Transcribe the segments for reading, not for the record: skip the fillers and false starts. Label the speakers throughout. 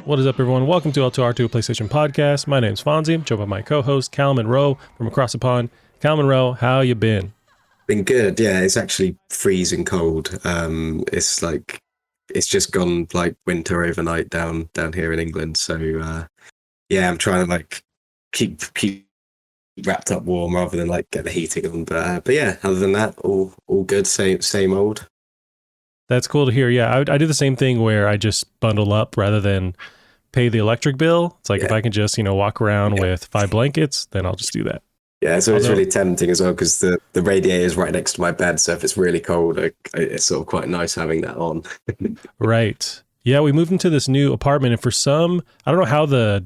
Speaker 1: What is up, everyone? Welcome to L2R2 PlayStation Podcast. My name's Fonzie. I'm joined by my co-host, Callum and Rowe from across the pond. Callum and Rowe, how you been?
Speaker 2: Been good, yeah. It's actually freezing cold. It's just gone like winter overnight down here in England. So yeah, I'm trying to like keep wrapped up warm rather than like get the heating on. But yeah, other than that, all good. Same old.
Speaker 1: That's cool to hear. Yeah, I do the same thing where I just bundle up rather than pay the electric bill. It's like if I can just walk around with 5 blankets, then I'll just do that.
Speaker 2: Yeah, so it's really tempting as well because the radiator is right next to my bed. So if it's really cold, it's sort of quite nice having that on.
Speaker 1: Right. Yeah, we moved into this new apartment, and for some, I don't know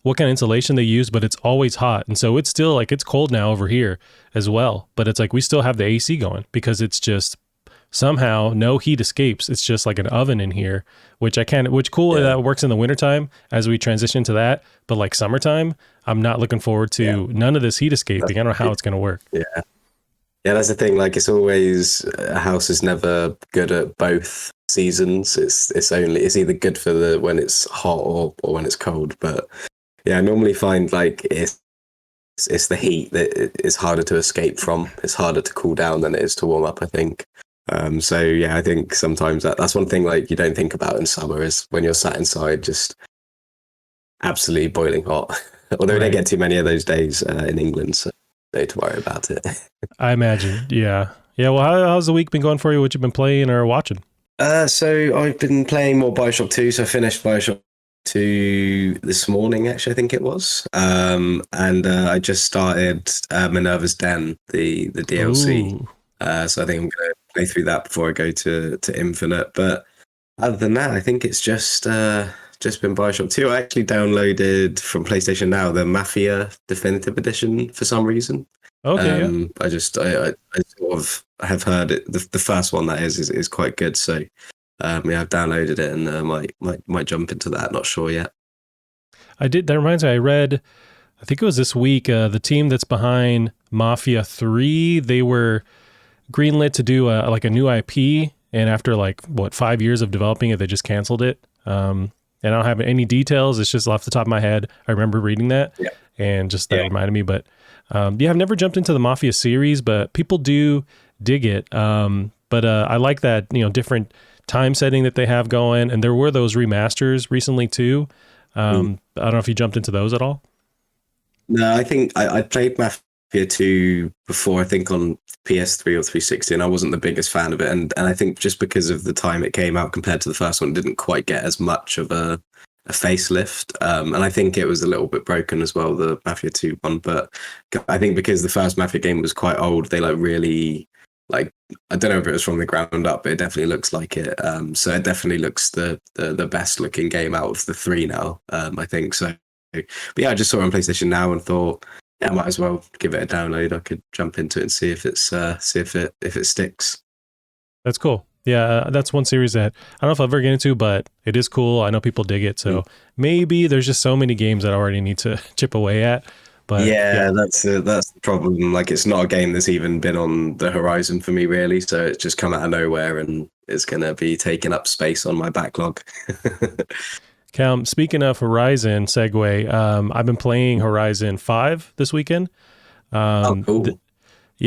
Speaker 1: what kind of insulation they use, but it's always hot. And so it's still like it's cold now over here as well. But it's like we still have the AC going because it's just somehow no heat escapes. It's just like an oven in here, which that works in the wintertime as we transition to that. But like summertime, I'm not looking forward to none of this heat escaping. I don't know how it's going to work.
Speaker 2: Yeah. Yeah, that's the thing. Like, it's always, a house is never good at both seasons. It's either good for when it's hot or when it's cold. But yeah, I normally find like it's the heat that is harder to escape from. It's harder to cool down than it is to warm up, I think. So yeah, I think sometimes that's one thing like you don't think about in summer is when you're sat inside just absolutely boiling hot. Although we don't get too many of those days in England, so no need to worry about it.
Speaker 1: I imagine, yeah. Well, how's the week been going for you? What you've been playing or watching?
Speaker 2: So I've been playing more Bioshock 2. So I finished Bioshock 2 this morning, actually, I think it was. And I just started Minerva's Den, the DLC. So I think I'm going to play through that before I go to Infinite. But other than that, I think it's just been Bioshock 2. I actually downloaded from PlayStation Now the Mafia Definitive Edition for some reason.
Speaker 1: Okay.
Speaker 2: I sort of have heard it. The first one that is quite good. So I've downloaded it and might jump into that. Not sure yet.
Speaker 1: I did. That reminds me. I read. I think it was this week. The team that's behind Mafia 3, they were greenlit to do a new IP, and after 5 years of developing it, they just canceled it. And I don't have any details. It's just off the top of my head. I remember reading that, and just that reminded me. But I've never jumped into the Mafia series, but people do dig it. But I like that different time setting that they have going, and there were those remasters recently too. I don't know if you jumped into those at all.
Speaker 2: No, I think I played Mafia 2 before, I think on PS3 or 360, and I wasn't the biggest fan of it. And I think just because of the time it came out compared to the first one, it didn't quite get as much of a facelift. And I think it was a little bit broken as well, the Mafia 2 one. But I think because the first Mafia game was quite old, they really, I don't know if it was from the ground up, but it definitely looks like it. So it definitely looks the best looking game out of the 3 now, I think. So, but yeah, I just saw it on PlayStation Now and thought, yeah, I might as well give it a download. I could jump into it and see if it sticks.
Speaker 1: That's cool. Yeah, that's one series that I don't know if I'll ever get into, but it is cool. I know people dig it, so maybe there's just so many games that I already need to chip away at. But
Speaker 2: yeah, that's the problem. Like, it's not a game that's even been on the horizon for me, really. So it's just come out of nowhere, and it's gonna be taking up space on my backlog.
Speaker 1: Cam, speaking of Horizon, segue, I've been playing Horizon 5 this weekend.
Speaker 2: Cool.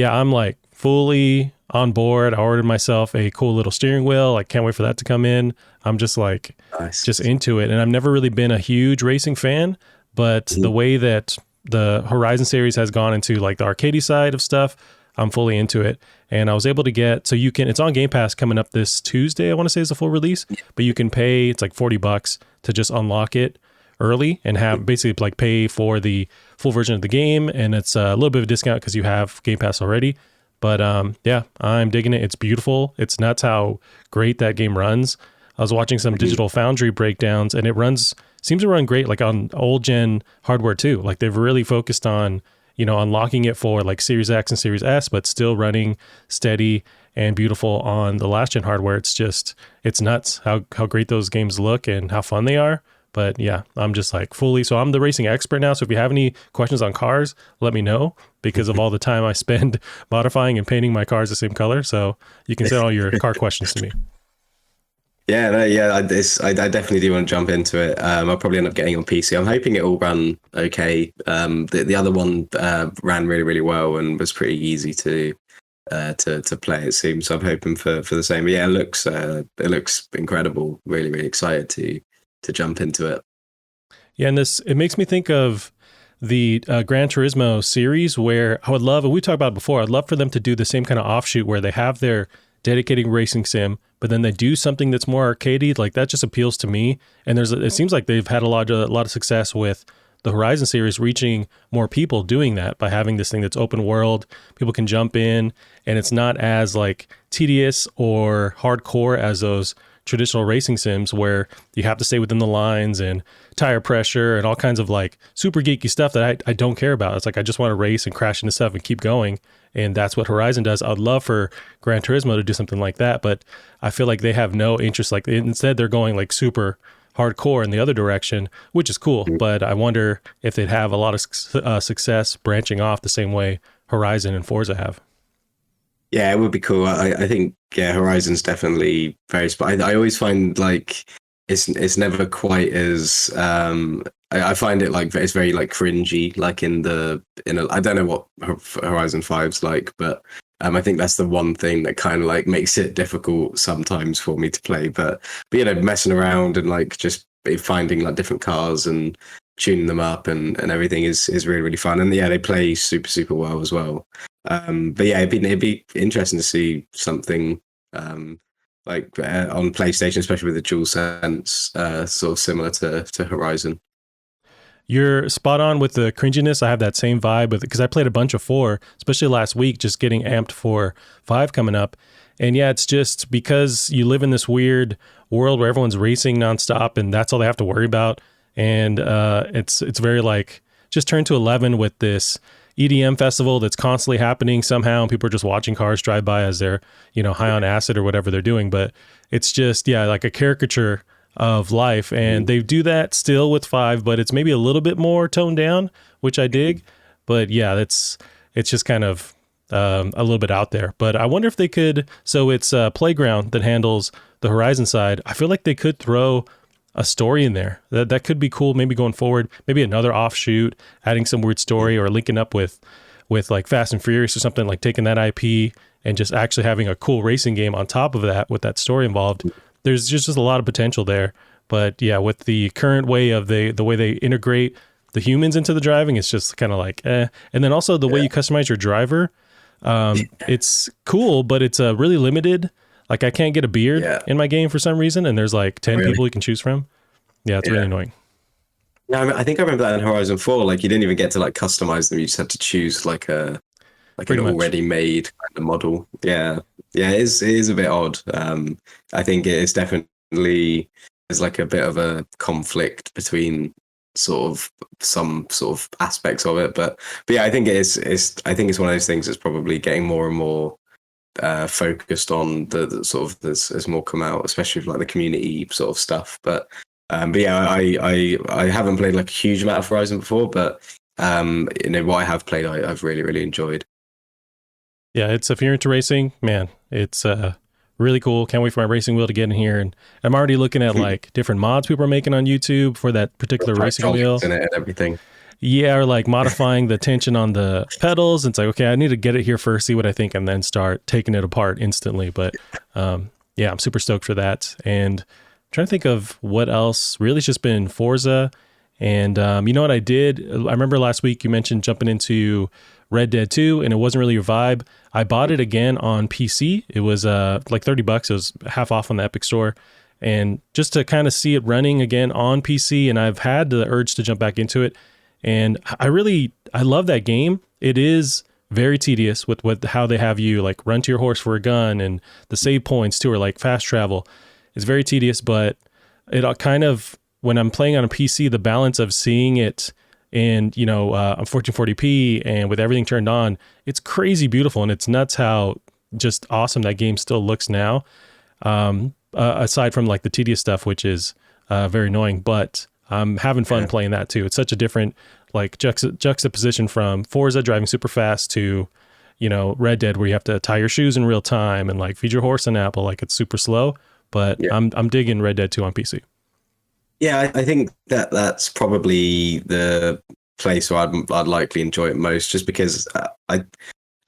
Speaker 1: I'm fully on board. I ordered myself a cool little steering wheel. I can't wait for that to come in. I'm just
Speaker 2: nice.
Speaker 1: Just into it. And I've never really been a huge racing fan, but the way that the Horizon series has gone into the arcadey side of stuff, I'm fully into it. And I was able to get, it's on Game Pass coming up this Tuesday, I want to say is the full release, but you can pay, it's $40 to just unlock it early and have basically pay for the full version of the game. And it's a little bit of a discount because you have Game Pass already. But yeah, I'm digging it. It's beautiful. It's nuts how great that game runs. I was watching some Digital Foundry breakdowns, and it seems to run great on old gen hardware too. They've really focused on unlocking it for Series X and Series S, but still running steady and beautiful on the last gen hardware. It's nuts how great those games look and how fun they are. But yeah, I'm just fully, so I'm the racing expert now. So if you have any questions on cars, let me know because of all the time I spend modifying and painting my cars the same color. So you can send all your car questions to me.
Speaker 2: Yeah, no, yeah, I definitely do want to jump into it. I'll probably end up getting on PC. I'm hoping it all run okay. The other one ran really, really well and was pretty easy to play. It seems. So I'm hoping for the same. But yeah, it looks incredible. Really, really excited to jump into it.
Speaker 1: Yeah, and it makes me think of the Gran Turismo series, where I would love, and we talked about it before, I'd love for them to do the same kind of offshoot where they have their dedicated racing sim, but then they do something that's more arcadey. Like that just appeals to me. And it seems like they've had a lot of success with the Horizon series, reaching more people doing that by having this thing that's open world. People can jump in, and it's not as like tedious or hardcore as those traditional racing sims where you have to stay within the lines and tire pressure and all kinds of like super geeky stuff that I don't care about. It's like I just want to race and crash into stuff and keep going. And that's what Horizon does. I'd love for Gran Turismo to do something like that, but I feel like they have no interest. Like instead, they're going like super hardcore in the other direction, which is cool. But I wonder if they'd have a lot of success branching off the same way Horizon and Forza have.
Speaker 2: Yeah, it would be cool. I think Horizon's definitely very. I always find like it's never quite as. I find it like it's very like cringy, like I don't know what Horizon 5's like, but I think that's the one thing that kind of like makes it difficult sometimes for me to play. But messing around and like just finding like different cars and tuning them up and everything is really, really fun. And yeah, they play super, super well as well. But yeah, it'd be interesting to see something like on PlayStation, especially with the DualSense, sort of similar to Horizon.
Speaker 1: You're spot on with the cringiness. I have that same vibe with it because I played a bunch of 4, especially last week, just getting amped for 5 coming up. And yeah, it's just because you live in this weird world where everyone's racing nonstop and that's all they have to worry about. And it's very like just turn to 11 with this EDM festival that's constantly happening somehow, and people are just watching cars drive by as they're high on acid or whatever they're doing. But it's just like a caricature of life, and they do that still with 5, but it's maybe a little bit more toned down, which I dig. But yeah, it's just kind of a little bit out there. But I wonder if they could. So it's Playground that handles the Horizon side. I feel like they could throw a story in there that could be cool. Maybe going forward, maybe another offshoot, adding some weird story, or linking up with like Fast and Furious or something, like taking that IP and just actually having a cool racing game on top of that with that story involved. There's just a lot of potential there. But yeah, with the current way of the way they integrate the humans into the driving, it's just kind of like eh. And then also the way you customize your driver, it's cool, but it's really limited. Like I can't get a beard in my game for some reason, and there's like 10 people you can choose from. Yeah, it's really annoying.
Speaker 2: No, I think I remember that in Horizon 4. Like you didn't even get to like customize them. You just had to choose like an already made kind of model. Yeah, it is a bit odd. I think it is definitely there's like a bit of a conflict between sort of some sort of aspects of it, but yeah, I think it's one of those things that's probably getting more and more focused on the sort of as more come out, especially with like the community sort of stuff. But yeah, I haven't played like a huge amount of Horizon before, but what I have played, I've really, really enjoyed.
Speaker 1: Yeah, if you're into racing, man, it's really cool. Can't wait for my racing wheel to get in here. And I'm already looking at like different mods people are making on YouTube for that particular racing wheel.
Speaker 2: And everything.
Speaker 1: Yeah, or like modifying the tension on the pedals. It's like, okay, I need to get it here first, see what I think, and then start taking it apart instantly. But yeah, I'm super stoked for that. And I'm trying to think of what else. Really, it's just been Forza. And you know what I did? I remember last week you mentioned jumping into Red Dead 2, and it wasn't really your vibe. I bought it again on PC. It was like $30. It was half off on the Epic Store. And just to kind of see it running again on PC, and I've had the urge to jump back into it. And I love that game. It is very tedious with how they have you like run to your horse for a gun, and the save points too are like fast travel. It's very tedious, but it kind of, when I'm playing on a PC, the balance of seeing it in, on 1440p and with everything turned on, it's crazy beautiful, and it's nuts how just awesome that game still looks now. Aside from like the tedious stuff, which is very annoying, but I'm having fun playing that too. It's such a different like juxtaposition from Forza driving super fast to, Red Dead, where you have to tie your shoes in real time and like feed your horse an apple. Like it's super slow, but
Speaker 2: Yeah.
Speaker 1: I'm digging Red Dead 2 on PC.
Speaker 2: Yeah, I think that that's probably the place where I'd likely enjoy it most, just because I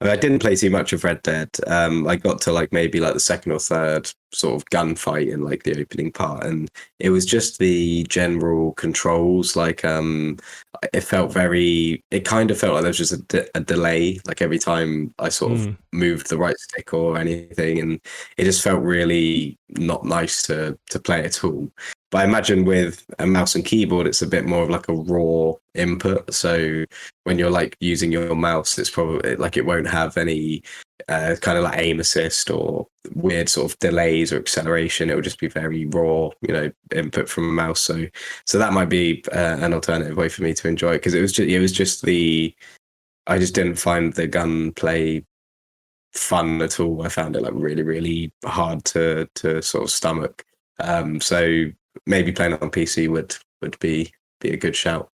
Speaker 2: didn't play too much of Red Dead. I got to like maybe like the second or third sort of gunfight in like the opening part, and it was just the general controls. Like, it felt very. It kind of felt like there was just a delay, like every time I sort of moved the right stick or anything, and it just felt really not nice to play at all. But I imagine with a mouse and keyboard, it's a bit more of like a raw input. So when you're like using your mouse, it's probably like it won't have any kind of like aim assist or weird sort of delays or acceleration. It will just be very raw, input from a mouse. So that might be an alternative way for me to enjoy it, because it was just I just didn't find the gunplay fun at all. I found it like really, really hard to sort of stomach. So maybe playing it on PC would be a good shout.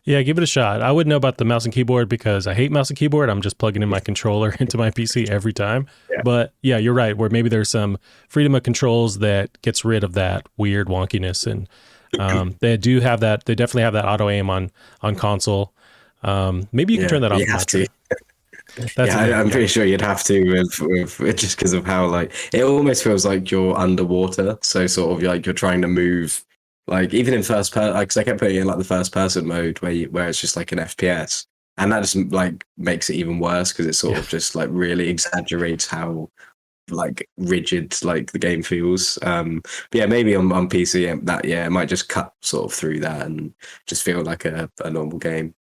Speaker 1: Yeah, give it a shot. I wouldn't know about the mouse and keyboard because I hate mouse and keyboard. I'm just plugging in my controller into my PC every time.
Speaker 2: Yeah.
Speaker 1: But yeah, you're right, where maybe there's some freedom of controls that gets rid of that weird wonkiness. And they do have that. They definitely have that auto aim on console. Maybe you can turn that off.
Speaker 2: You have to. I'm pretty sure you'd have to with just because of how like it almost feels like you're underwater. So sort of like you're trying to move, like even in first person, because I kept putting it in like the first person mode where it's just like an FPS, and that just like makes it even worse because it sort of just like really exaggerates how like rigid like the game feels. But yeah, maybe on PC it might just cut sort of through that and just feel like a normal game.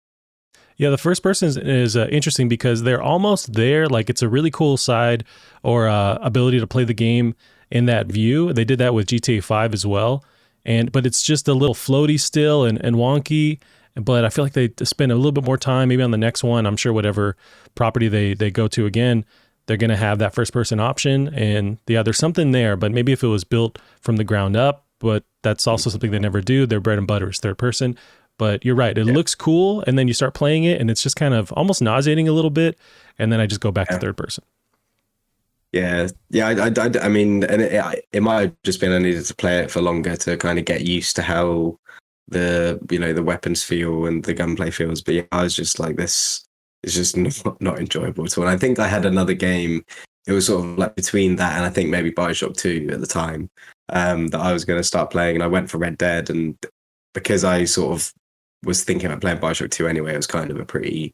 Speaker 1: Yeah, the first person is interesting because they're almost there. Like it's a really cool side or ability to play the game in that view. They did that with GTA 5 as well. But it's just a little floaty still and wonky. But I feel like they spend a little bit more time maybe on the next one. I'm sure whatever property they go to again, they're going to have that first person option. And yeah, there's something there. But maybe if it was built from the ground up, but that's also something they never do. Their bread and butter is third person. But you're right. It looks cool. And then you start playing it and it's just kind of almost nauseating a little bit. And then I just go back to third person.
Speaker 2: Yeah. I mean, and it might have just been I needed to play it for longer to kind of get used to how the weapons feel and the gunplay feels. But yeah, I was just like, this is just not enjoyable at all. And I think I had another game. It was sort of like between that and I think maybe BioShock 2 at the time that I was going to start playing. And I went for Red Dead, and because I sort of was thinking about playing BioShock 2 anyway, it was kind of a pretty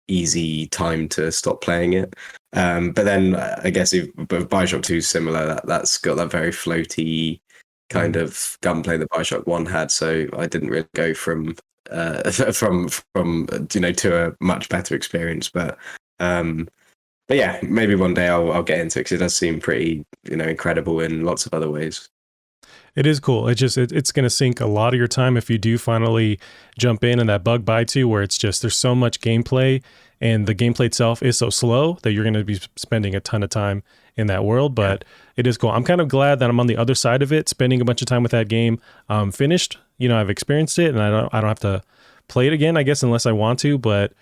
Speaker 2: easy time to stop playing it. But then I guess but BioShock 2 is similar. That's got that very floaty kind of gunplay that BioShock 1 had. So I didn't really go from to a much better experience. But yeah, maybe one day I'll get into it because it does seem pretty incredible in lots of other ways.
Speaker 1: It is cool. It's going to sink a lot of your time if you do finally jump in and that bug bites you where it's just there's so much gameplay and the gameplay itself is so slow that you're going to be spending a ton of time in that world. But it is cool. I'm kind of glad that I'm on the other side of it, spending a bunch of time with that game. Finished. I've experienced it and I don't have to play it again, I guess, unless I want to. But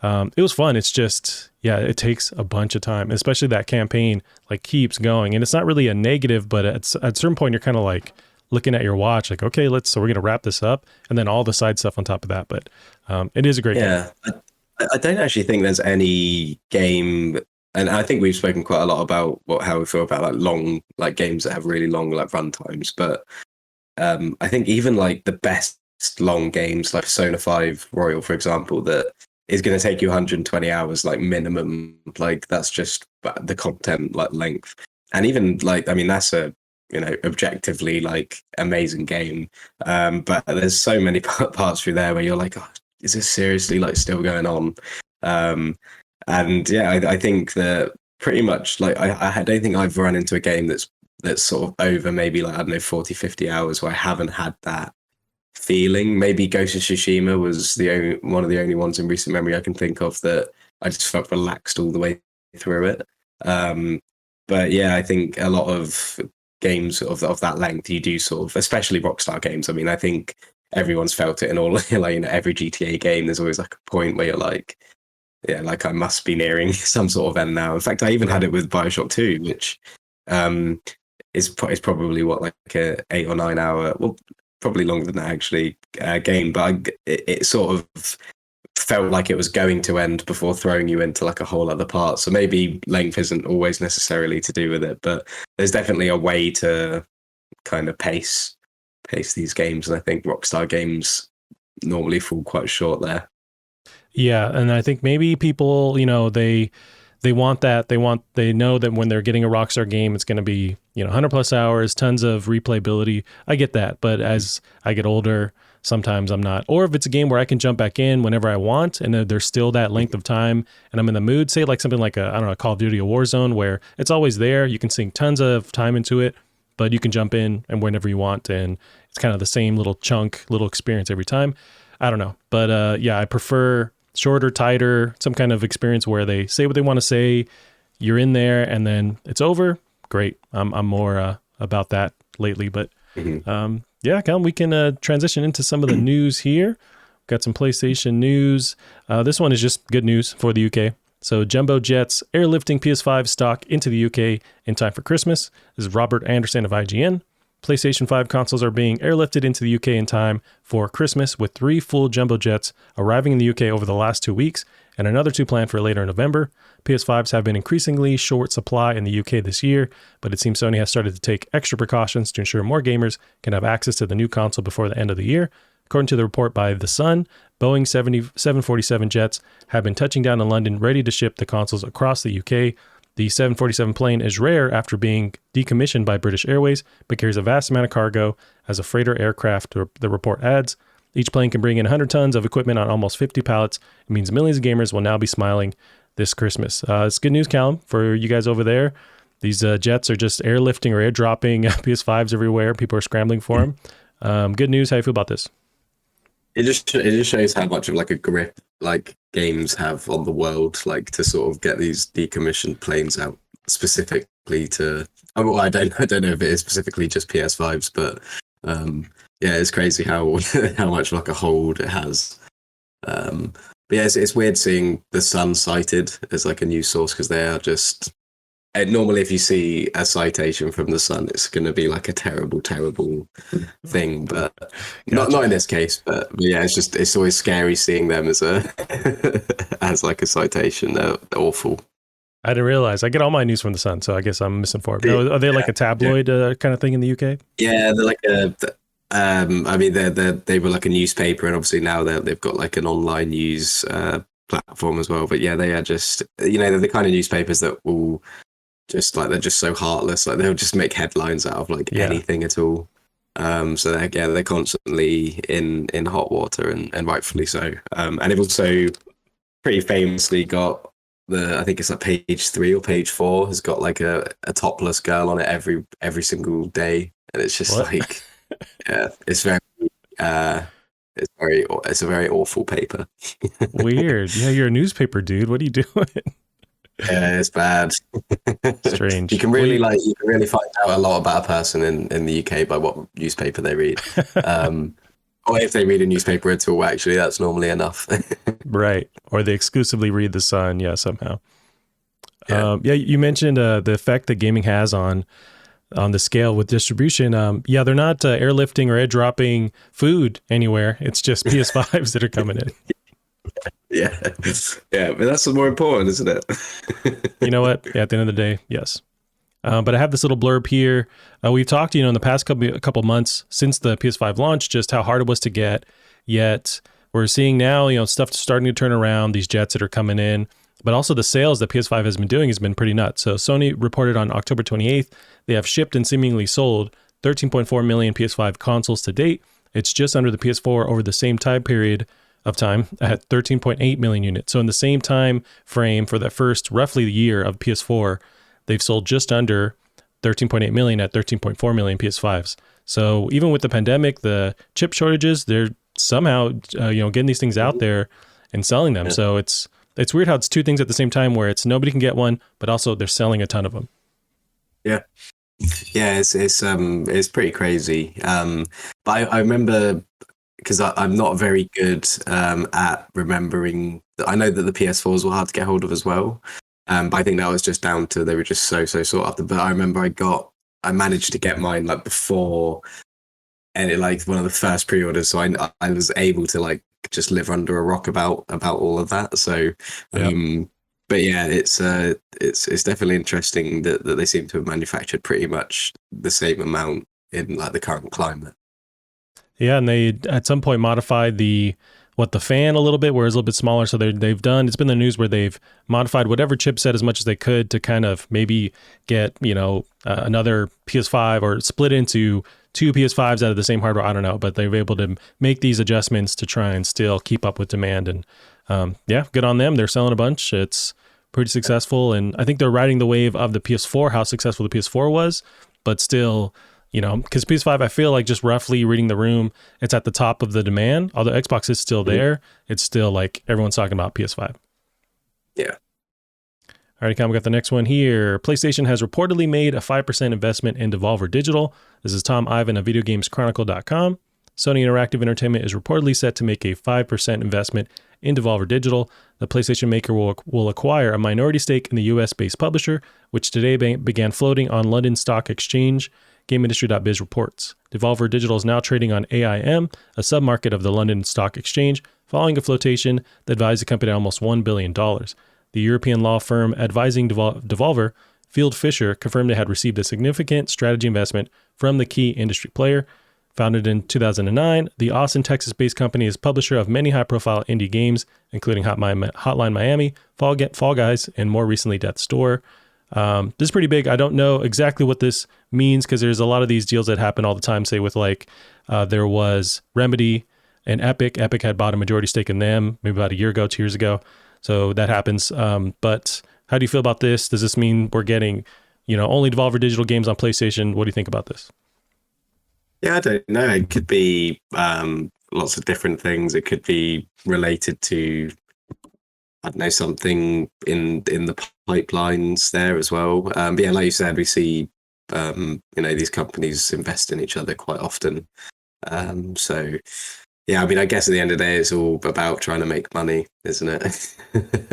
Speaker 1: it was fun. It's just, it takes a bunch of time, especially that campaign like keeps going. And it's not really a negative, but at a certain point, you're kind of like looking at your watch, like, okay, so we're going to wrap this up. And then all the side stuff on top of that. But it is a great game.
Speaker 2: I don't actually think there's any game, and I think we've spoken quite a lot about how we feel about like long, like games that have really long like run times. But I think even like the best long games like Persona 5 Royal, for example, that is going to take you 120 hours like minimum. Like that's just the content like length. And even like, I mean, that's a objectively like amazing game. But there's so many parts through there where you're like, oh, is this seriously like still going on? And yeah, I think that pretty much like I don't think I've run into a game that's sort of over maybe like, I don't know, 40, 50 hours where I haven't had that feeling. Maybe Ghost of Tsushima was one of the only ones in recent memory I can think of that I just felt relaxed all the way through it. But yeah, I think a lot of games of that length, you do sort of, especially Rockstar games. I mean, I think everyone's felt it in all like every GTA game. There's always like a point where you're like, yeah, like I must be nearing some sort of end now. In fact, I even had it with BioShock 2, which is probably what, like a 8 or 9 hour, well, probably longer than that actually, game. But it sort of felt like it was going to end before throwing you into like a whole other part. So maybe length isn't always necessarily to do with it, but there's definitely a way to kind of pace these games, and I think Rockstar games normally fall quite short there.
Speaker 1: Yeah, and I think maybe people, they want that. They know that when they're getting a Rockstar game, it's going to be, 100 plus hours, tons of replayability. I get that, but as I get older, sometimes I'm not. Or if it's a game where I can jump back in whenever I want, and there's still that length of time, and I'm in the mood, say like something like a Call of Duty or Warzone, where it's always there. You can sink tons of time into it, but you can jump in and whenever you want, and it's kind of the same little experience every time. I don't know, but yeah, I prefer shorter, tighter, some kind of experience where they say what they want to say, you're in there, and then it's over. Great. I'm more about that lately, but yeah, Cal, we can transition into some of the news here. Got some PlayStation news. This one is just good news for the UK. So Jumbo Jets airlifting PS5 stock into the UK in time for Christmas. This is Robert Anderson of IGN. PlayStation 5 consoles are being airlifted into the UK in time for Christmas, with 3 full Jumbo Jets arriving in the UK over the last 2 weeks and another 2 planned for later in November. PS5s have been increasingly short supply in the UK this year, but it seems Sony has started to take extra precautions to ensure more gamers can have access to the new console before the end of the year. According to the report by The Sun, Boeing 747 jets have been touching down in London, ready to ship the consoles across the UK. The 747 plane is rare after being decommissioned by British Airways, but carries a vast amount of cargo as a freighter aircraft, the report adds. Each plane can bring in 100 tons of equipment on almost 50 pallets. It means millions of gamers will now be smiling this Christmas. It's good news, Callum, for you guys over there. These jets are just airlifting or airdropping PS5s everywhere. People are scrambling for them. Good news. How do you feel about this?
Speaker 2: It just shows how much of like a grip like games have on the world, like to sort of get these decommissioned planes out specifically to. Well, I don't know if it is specifically just PS5s, but yeah, it's crazy how how much like a hold it has. But yeah, it's weird seeing the Sun cited as like a news source, because they are just. Normally, if you see a citation from the Sun, it's going to be like a terrible thing, but not in this case. But yeah, it's always scary seeing them as as like a citation. They're awful.
Speaker 1: I didn't realize. I get all my news from the Sun, so I guess I'm misinformed. Are they like a tabloid kind of thing in the UK?
Speaker 2: Yeah, they're like a. I mean, they were like a newspaper, and obviously now they've got like an online news platform as well. But yeah, they are just they're the kind of newspapers that will. Just like they're just so heartless, like they'll just make headlines out of like anything at all. So they're constantly in hot water, and rightfully so. And they've also pretty famously got I think it's like page 3 or page 4 has got like a topless girl on it every single day, and it's just like yeah, it's a very awful paper.
Speaker 1: Weird. Yeah, you're a newspaper dude. What are you doing?
Speaker 2: Yeah, it's bad.
Speaker 1: Strange.
Speaker 2: You can really find out a lot about a person in the UK by what newspaper they read. Or if they read a newspaper at all, actually, that's normally enough.
Speaker 1: Right. Or they exclusively read the Sun, somehow. Yeah, you mentioned the effect that gaming has on the scale with distribution. They're not airlifting or airdropping food anywhere. It's just PS5s that are coming in.
Speaker 2: Yeah, but that's more important, isn't it?
Speaker 1: You know what? Yeah, at the end of the day, yes. But I have this little blurb here. We've talked, in the past couple months since the PS5 launch, just how hard it was to get. Yet we're seeing now, stuff starting to turn around. These jets that are coming in, but also the sales that PS5 has been doing has been pretty nuts. So Sony reported on October 28th they have shipped and seemingly sold 13.4 million PS5 consoles to date. It's just under the PS4 over the same time period of time at 13.8 million units. So in the same time frame for the first roughly year of PS4, they've sold just under 13.8 million at 13.4 million PS5s. So even with the pandemic, the chip shortages, they're somehow getting these things out there and selling them. Yeah. So it's weird how it's two things at the same time, where it's nobody can get one, but also they're selling a ton of them.
Speaker 2: Yeah. Yeah, it's pretty crazy. But I remember, because I'm not very good at remembering. I know that the PS4s were hard to get hold of as well, but I think that was just down to they were just so sought after. But I remember I got I managed to get mine like before, and it like one of the first pre-orders, so I was able to like just live under a rock about all of that. So, but yeah, it's definitely interesting that they seem to have manufactured pretty much the same amount in like the current climate.
Speaker 1: Yeah, and they at some point modified the fan a little bit, where it's a little bit smaller. So they've done, it's been the news where they've modified whatever chipset as much as they could to kind of maybe get, another PS5 or split into two PS5s out of the same hardware. I don't know, but they were able to make these adjustments to try and still keep up with demand. And good on them. They're selling a bunch. It's pretty successful. And I think they're riding the wave of the PS4, how successful the PS4 was, but still, because PS5, I feel like just roughly reading the room, it's at the top of the demand. Although Xbox is still there, it's still like everyone's talking about PS5.
Speaker 2: Yeah.
Speaker 1: All right, we got the next one here. PlayStation has reportedly made a 5% investment in Devolver Digital. This is Tom Ivan of VideoGamesChronicle.com. Sony Interactive Entertainment is reportedly set to make a 5% investment in Devolver Digital. The PlayStation maker will acquire a minority stake in the US-based publisher, which today began floating on London Stock Exchange. GameIndustry.biz reports. Devolver Digital is now trading on AIM, a submarket of the London Stock Exchange, following a flotation that values the company at almost $1 billion. The European law firm advising Devolver, Field Fisher, confirmed it had received a significant strategy investment from the key industry player. Founded in 2009, the Austin, Texas-based company is publisher of many high-profile indie games, including Hotline Miami, Fall Guys, and more recently Death's Door. This is pretty big. I don't know exactly what this means because there's a lot of these deals that happen all the time. Say with there was Remedy and Epic. Epic had bought a majority stake in them maybe about a year ago, 2 years ago. So that happens. But how do you feel about this? Does this mean we're getting, only Devolver Digital games on PlayStation? What do you think about this?
Speaker 2: Yeah, I don't know. It could be lots of different things. It could be related to, I don't know, something in the pipelines there as well. But yeah, like you said, we see these companies invest in each other quite often. So yeah, I mean, I guess at the end of the day, it's all about trying to make money, isn't it?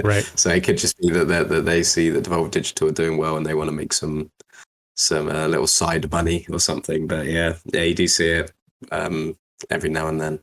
Speaker 1: Right.
Speaker 2: So it could just be that they see that Devolver Digital are doing well and they want to make some little side money or something. But yeah, you do see it every now and then.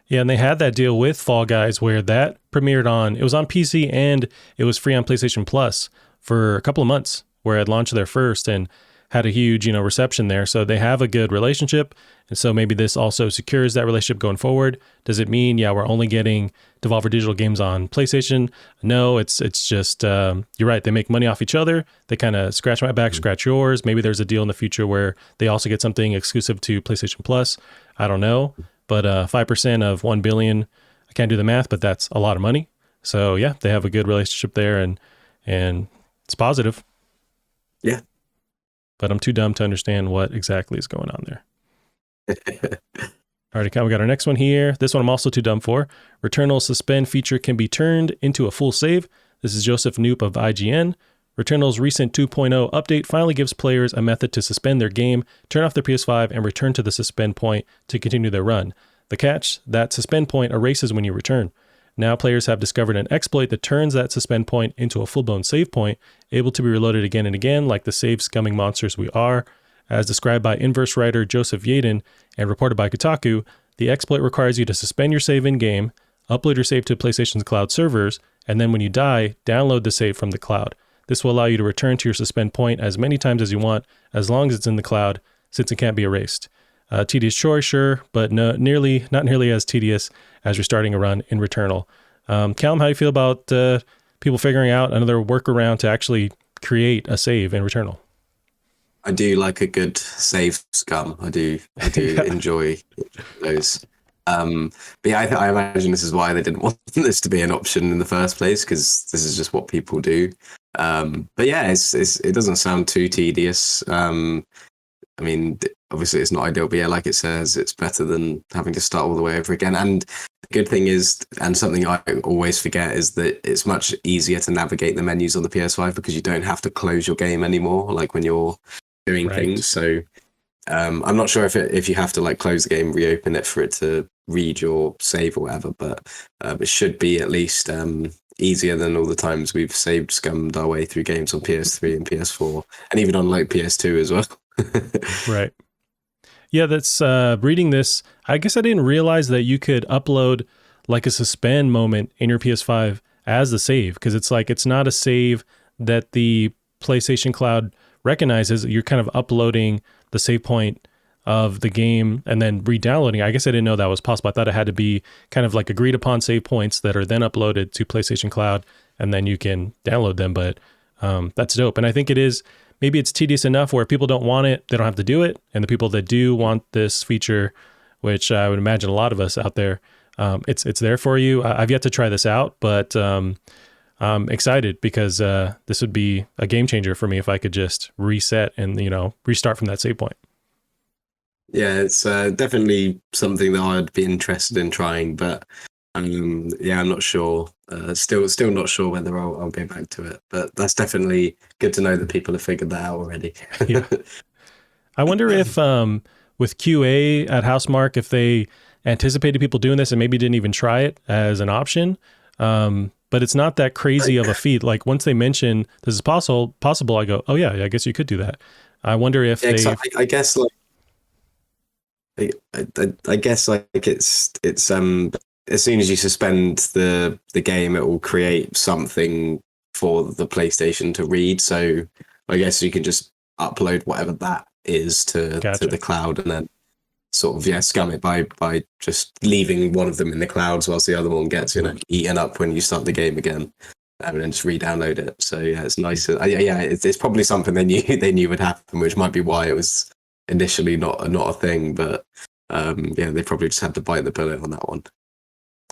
Speaker 1: Yeah, and they had that deal with Fall Guys where that premiered it was on PC and it was free on PlayStation Plus for a couple of months, where it launched there first and had a huge, reception there. So they have a good relationship. And so maybe this also secures that relationship going forward. Does it mean, we're only getting Devolver Digital games on PlayStation? No, it's just, you're right. They make money off each other. They kind of scratch my back, scratch yours. Maybe there's a deal in the future where they also get something exclusive to PlayStation Plus. I don't know. But 5% of 1 billion, I can't do the math, but that's a lot of money. So yeah, they have a good relationship there and it's positive.
Speaker 2: Yeah.
Speaker 1: But I'm too dumb to understand what exactly is going on there. All right, we got our next one here. This one I'm also too dumb for. Returnal suspend feature can be turned into a full save. This is Joseph Knoop of IGN. Returnal's recent 2.0 update finally gives players a method to suspend their game, turn off their PS5, and return to the suspend point to continue their run. The catch, that suspend point erases when you return. Now players have discovered an exploit that turns that suspend point into a full-blown save point, able to be reloaded again and again like the save-scumming monsters we are. As described by Inverse writer Joseph Yaden and reported by Kotaku, the exploit requires you to suspend your save in-game, upload your save to PlayStation's cloud servers, and then when you die, download the save from the cloud. This will allow you to return to your suspend point as many times as you want, as long as it's in the cloud, since it can't be erased. Tedious choice, sure, but not nearly as tedious as restarting a run in Returnal. Callum, how do you feel about people figuring out another workaround to actually create a save in Returnal?
Speaker 2: I do like a good save scum. I do yeah. Enjoy those. But yeah, I imagine this is why they didn't want this to be an option in the first place, because this is just what people do. But yeah, it doesn't sound too tedious. I mean, obviously it's not ideal, but yeah, like it says, it's better than having to start all the way over again. And the good thing is, and something I always forget, is that it's much easier to navigate the menus on the PS5 because you don't have to close your game anymore, like when you're doing things. So I'm not sure if you have to close the game, reopen it for it to read your save or whatever, but it should be at least easier than all the times we've scummed our way through games on PS3 and PS4, and even on PS2 as well.
Speaker 1: Right. Yeah, that's reading this. I guess I didn't realize that you could upload like a suspend moment in your PS5 as the save, because it's like it's not a save that the PlayStation Cloud recognizes. You're kind of uploading the save point of the game and then re-downloading. I guess I didn't know that was possible. I thought it had to be kind of like agreed upon save points that are then uploaded to PlayStation Cloud and then you can download them. But that's dope. And I think it is, maybe it's tedious enough where if people don't want it, they don't have to do it. And the people that do want this feature, which I would imagine a lot of us out there, it's there for you. I've yet to try this out, but I'm excited because this would be a game changer for me if I could just reset and, restart from that save point.
Speaker 2: Yeah, it's definitely something that I'd be interested in trying, but yeah, I'm not sure. Still not sure whether I'll go back to it, but that's definitely good to know that people have figured that out already.
Speaker 1: Yeah. I wonder if with QA at Housemarque, if they anticipated people doing this and maybe didn't even try it as an option. But it's not that crazy of a feat. Like once they mention this is possible, I go, oh yeah, I guess you could do that. I wonder if
Speaker 2: I guess like I guess like it's as soon as you suspend the game, it will create something for the PlayStation to read. So I guess you can just upload whatever that is to the cloud and then sort of scum it by just leaving one of them in the clouds whilst the other one gets eaten up when you start the game again, and then just re-download it. So yeah, it's nice. It's probably something they knew would happen, which might be why it was initially not a thing. But they probably just had to bite the bullet on that one.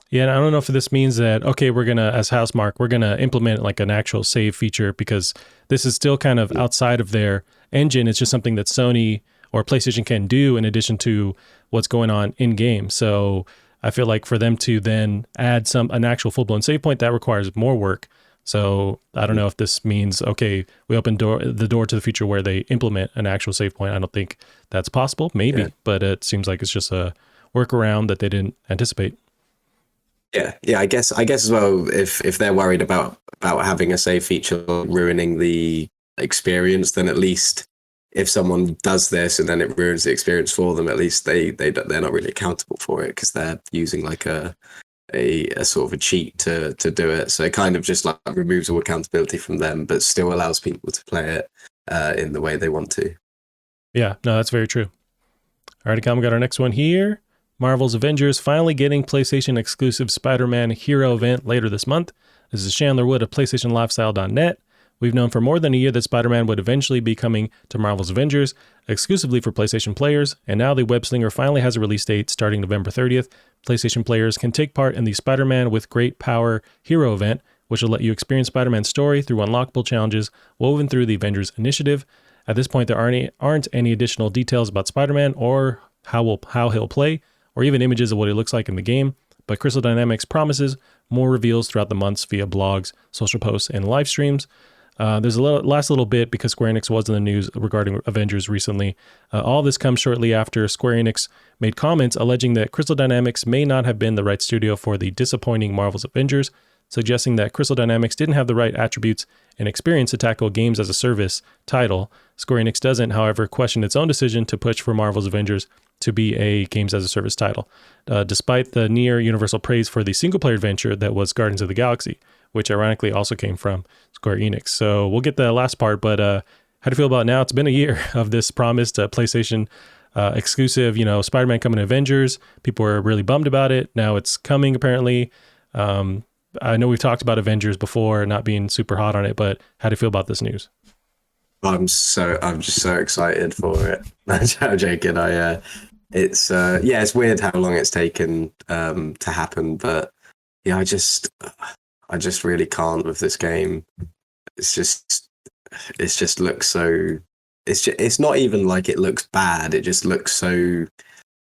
Speaker 1: Yeah, and I don't know if this means that, okay, we're going to, as Housemarque, we're going to implement like an actual save feature, because this is still kind of outside of their engine. It's just something that Sony or PlayStation can do in addition to what's going on in game. So I feel like for them to then add an actual full-blown save point, that requires more work. So I don't know if this means, okay, we open the door to the future where they implement an actual save point. I don't think that's possible, maybe, but it seems like it's just a workaround that they didn't anticipate.
Speaker 2: Yeah. I guess as well, if they're worried about having a save feature ruining the experience, then at least if someone does this and then it ruins the experience for them, at least they're not really accountable for it because they're using like a sort of a cheat to do it. So it kind of just like removes all accountability from them, but still allows people to play it in the way they want to. Yeah,
Speaker 1: no, that's very true. All right, Akam, we got our next one here. Marvel's Avengers finally getting PlayStation exclusive Spider-Man hero event later this month. This is Chandler Wood of PlayStationLifestyle.net. We've known for more than a year that Spider-Man would eventually be coming to Marvel's Avengers exclusively for PlayStation players, and now the web-slinger finally has a release date starting November 30th. PlayStation players can take part in the Spider-Man with Great Power Hero event, which will let you experience Spider-Man's story through unlockable challenges woven through the Avengers initiative. At this point, there aren't any additional details about Spider-Man or how he'll play, or even images of what he looks like in the game, but Crystal Dynamics promises more reveals throughout the months via blogs, social posts, and live streams. There's a last little bit because Square Enix was in the news regarding Avengers recently. All this comes shortly after Square Enix made comments alleging that Crystal Dynamics may not have been the right studio for the disappointing Marvel's Avengers, suggesting that Crystal Dynamics didn't have the right attributes and experience to tackle games as a service title. Square Enix doesn't, however, question its own decision to push for Marvel's Avengers to be a games as a service title, despite the near universal praise for the single player adventure that was Guardians of the Galaxy, which ironically also came from Square Enix. So we'll get the last part, but how do you feel about now? It's been a year of this promised PlayStation exclusive, Spider-Man coming to Avengers. People were really bummed about it. Now it's coming apparently. I know we've talked about Avengers before, not being super hot on it, but how do you feel about this news?
Speaker 2: I'm just so excited for it. I'm joking. It's weird how long it's taken to happen, but yeah, I just really can't with this game. It just looks so. It's not even like it looks bad. It just looks so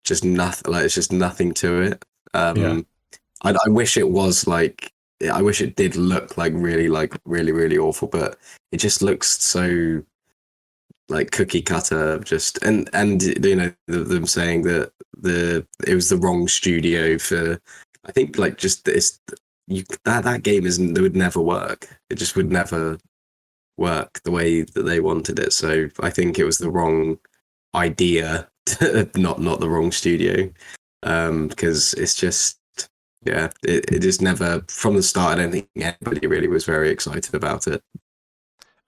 Speaker 2: just nothing. Like it's just nothing to it. I wish it was like. I wish it did look really really awful, but it just looks so like cookie cutter. Just and them saying that it was the wrong studio for. I think like just this. That game would never work. It just would never work the way that they wanted it. So I think it was the wrong idea, not the wrong studio, because it's just, yeah, it just never, from the start, I don't think anybody really was very excited about it.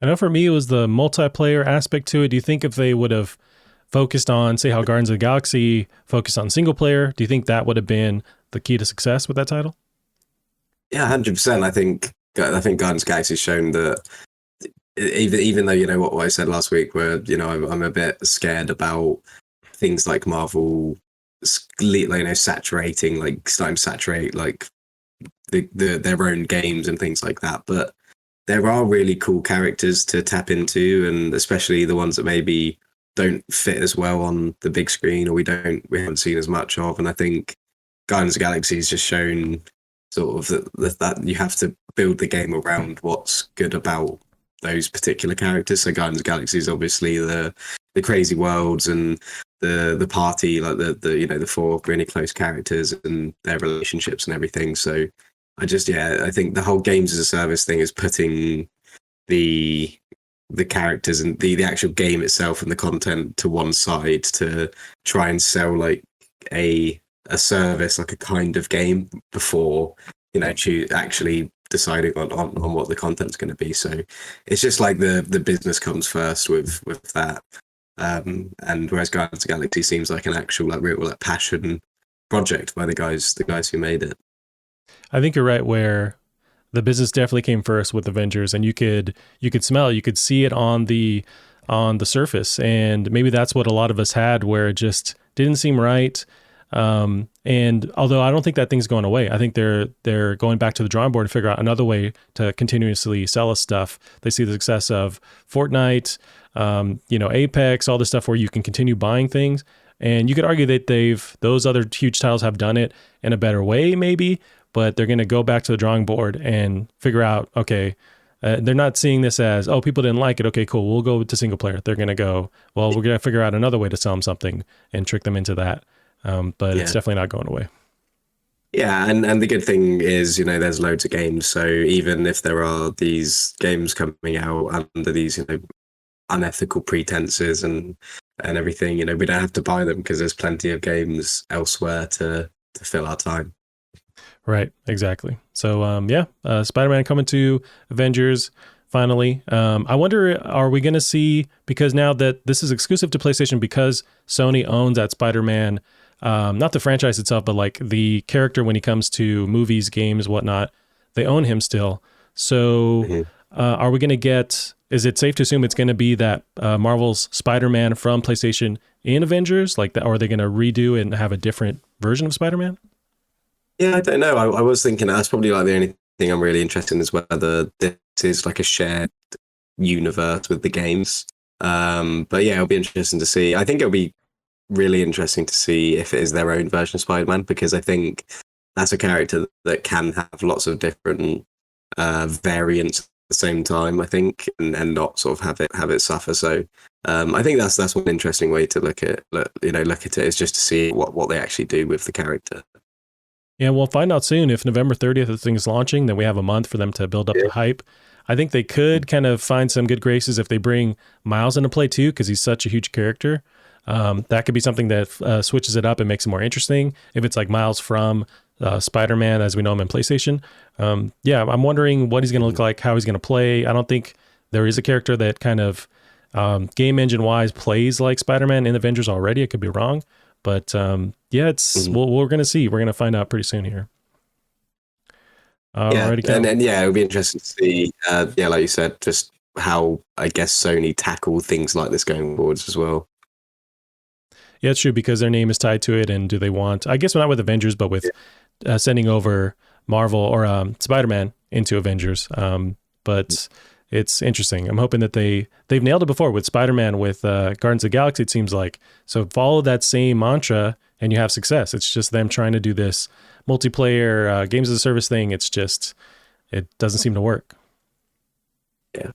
Speaker 1: I know for me, it was the multiplayer aspect to it. Do you think if they would have focused on, say, how Guardians of the Galaxy focused on single player, do you think that would have been the key to success with that title?
Speaker 2: Yeah, 100%. I think Guardians of the Galaxy has shown that even though, you know, what I said last week, where, you know, I'm a bit scared about things like Marvel, you know, saturating, like starting to saturate like their own games and things like that. But there are really cool characters to tap into, and especially the ones that maybe don't fit as well on the big screen, or we haven't seen as much of. And I think Guardians of the Galaxy has just shown sort of that you have to build the game around what's good about those particular characters. So Guardians of the Galaxy is obviously the crazy worlds and the party, like the you know, the four really close characters and their relationships and everything. So I think the whole games as a service thing is putting the characters and the actual game itself and the content to one side to try and sell like a service, like a kind of game, before, you know, actually deciding on what the content's going to be. So it's just like the business comes first with that. And whereas Guardians of the Galaxy seems like an actual, like, real, like, passion project by the guys who made it.
Speaker 1: I think you're right, where the business definitely came first with Avengers, and you could smell it, you could see it on the surface, and maybe that's what a lot of us had, where it just didn't seem right. And although I don't think that thing's going away, I think they're going back to the drawing board to figure out another way to continuously sell us stuff. They see the success of Fortnite, you know, Apex, all this stuff where you can continue buying things. And you could argue that those other huge titles have done it in a better way, maybe, but they're going to go back to the drawing board and figure out, okay, they're not seeing this as, oh, people didn't like it. Okay, cool. We'll go to single player. They're going to go, well, we're going to figure out another way to sell them something and trick them into that. But it's definitely not going away.
Speaker 2: Yeah, and the good thing is, you know, there's loads of games. So even if there are these games coming out under these, you know, unethical pretenses and everything, you know, we don't have to buy them because there's plenty of games elsewhere to fill our time.
Speaker 1: Right, exactly. So Spider-Man coming to Avengers finally. I wonder, are we going to see, because now that this is exclusive to PlayStation, because Sony owns that Spider-Man, not the franchise itself, but like the character when he comes to movies, games, whatnot, they own him still. So are we going to get, is it safe to assume it's going to be that Marvel's Spider-Man from PlayStation in Avengers, like that, or are they going to redo and have a different version of Spider-Man?
Speaker 2: Yeah, I don't know. I was thinking that's probably like the only thing I'm really interested in, is whether this is like a shared universe with the games. But yeah, it'll be interesting to see. I think it'll be really interesting to see if it is their own version of Spider-Man, because I think that's a character that can have lots of different variants at the same time, I think, and not sort of have it suffer. So I think that's one interesting way to look at it, is just to see what they actually do with the character.
Speaker 1: Yeah, we'll find out soon. If November 30th the thing's launching, then we have a month for them to build up the hype. I think they could kind of find some good graces if they bring Miles into play too, because he's such a huge character. That could be something that switches it up and makes it more interesting. If it's like Miles from Spider-Man as we know him in PlayStation. I'm wondering what he's going to look like, how he's going to play. I don't think there is a character that kind of game engine wise plays like Spider-Man in Avengers already. I could be wrong. But it's we're going to see. We're going to find out pretty soon here.
Speaker 2: And it'll be interesting to see, like you said, just how, I guess, Sony tackle things like this going forwards as well.
Speaker 1: Yeah, it's true, because their name is tied to it, and do they want, I guess not with Avengers, but with sending over Marvel or Spider-Man into Avengers. But it's interesting. I'm hoping that they've nailed it before with Spider-Man, with Guardians of the Galaxy, it seems like. So follow that same mantra and you have success. It's just them trying to do this multiplayer games as a service thing. It doesn't seem to work.
Speaker 2: Yeah.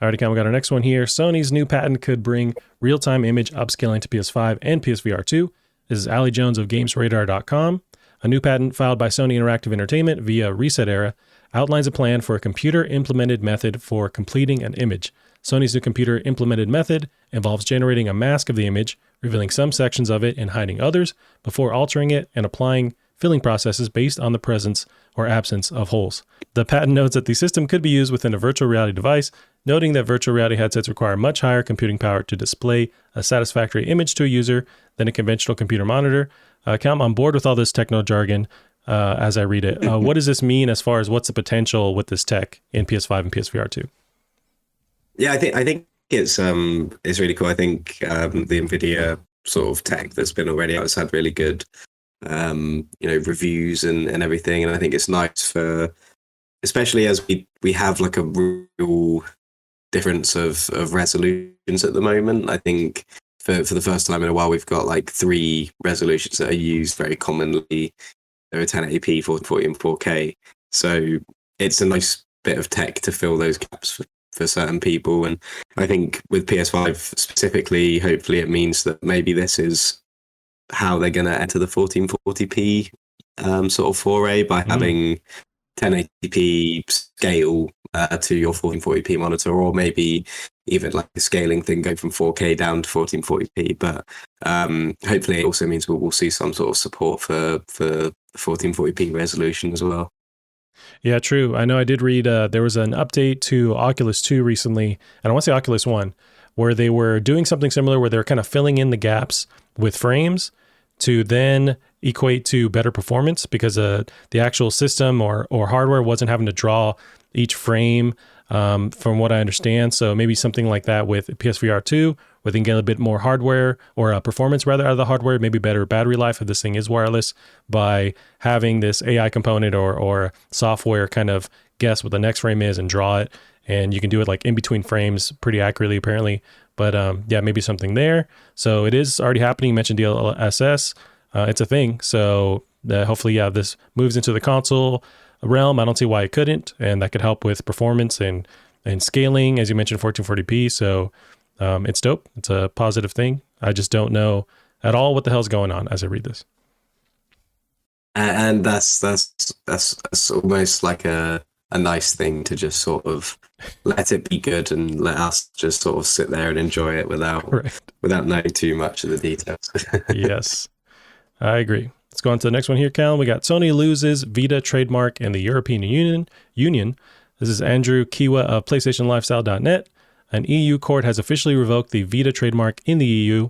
Speaker 1: Alrighty, we got our next one here. Sony's new patent could bring real-time image upscaling to PS5 and PSVR 2. This is Allie Jones of GamesRadar.com. A new patent filed by Sony Interactive Entertainment via Reset Era outlines a plan for a computer-implemented method for completing an image. Sony's new computer-implemented method involves generating a mask of the image, revealing some sections of it and hiding others, before altering it and applying filling processes based on the presence or absence of holes. The patent notes that the system could be used within a virtual reality device, noting that virtual reality headsets require much higher computing power to display a satisfactory image to a user than a conventional computer monitor. I'm on board with all this techno jargon as I read it. What does this mean as far as what's the potential with this tech in PS5 and PSVR 2?
Speaker 2: Yeah, I think it's really cool. I think the NVIDIA sort of tech that's been already out has had really good reviews and everything, and I think it's nice for, especially as we have like a real difference of resolutions at the moment. I think for the first time in a while we've got like 3 resolutions that are used very commonly. There are 1080p, 440 and 4K, so it's a nice bit of tech to fill those gaps for certain people. And I think with PS5 specifically, hopefully it means that maybe this is how they're going to enter the 1440p sort of foray by having 1080p scale to your 1440p monitor, or maybe even like a scaling thing going from 4K down to 1440p. But hopefully it also means we'll see some sort of support for 1440p resolution as well.
Speaker 1: Yeah, true. I know I did read there was an update to Oculus 2 recently, and I want to say Oculus 1, where they were doing something similar where they're kind of filling in the gaps with frames to then equate to better performance, because the actual system or hardware wasn't having to draw each frame from what I understand. So maybe something like that with PSVR 2, where they can get a bit more hardware or performance rather out of the hardware, maybe better battery life if this thing is wireless, by having this AI component or software kind of guess what the next frame is and draw it. And you can do it like in between frames pretty accurately, apparently. But yeah, maybe something there. So it is already happening. You mentioned DLSS. It's a thing. So hopefully, yeah, this moves into the console realm. I don't see why it couldn't. And that could help with performance and scaling, as you mentioned, 1440p. So it's dope. It's a positive thing. I just don't know at all what the hell's going on as I read this.
Speaker 2: And that's almost like a nice thing to just sort of let it be good and let us just sort of sit there and enjoy it without knowing too much of the details.
Speaker 1: Yes, I agree. Let's go on to the next one here, Callum. We got Sony loses Vita trademark in the European Union. This is Andrew Kiwa of PlayStationLifestyle.net. An EU court has officially revoked the Vita trademark in the EU.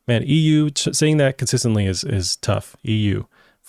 Speaker 1: Man, EU, saying that consistently is tough. EU.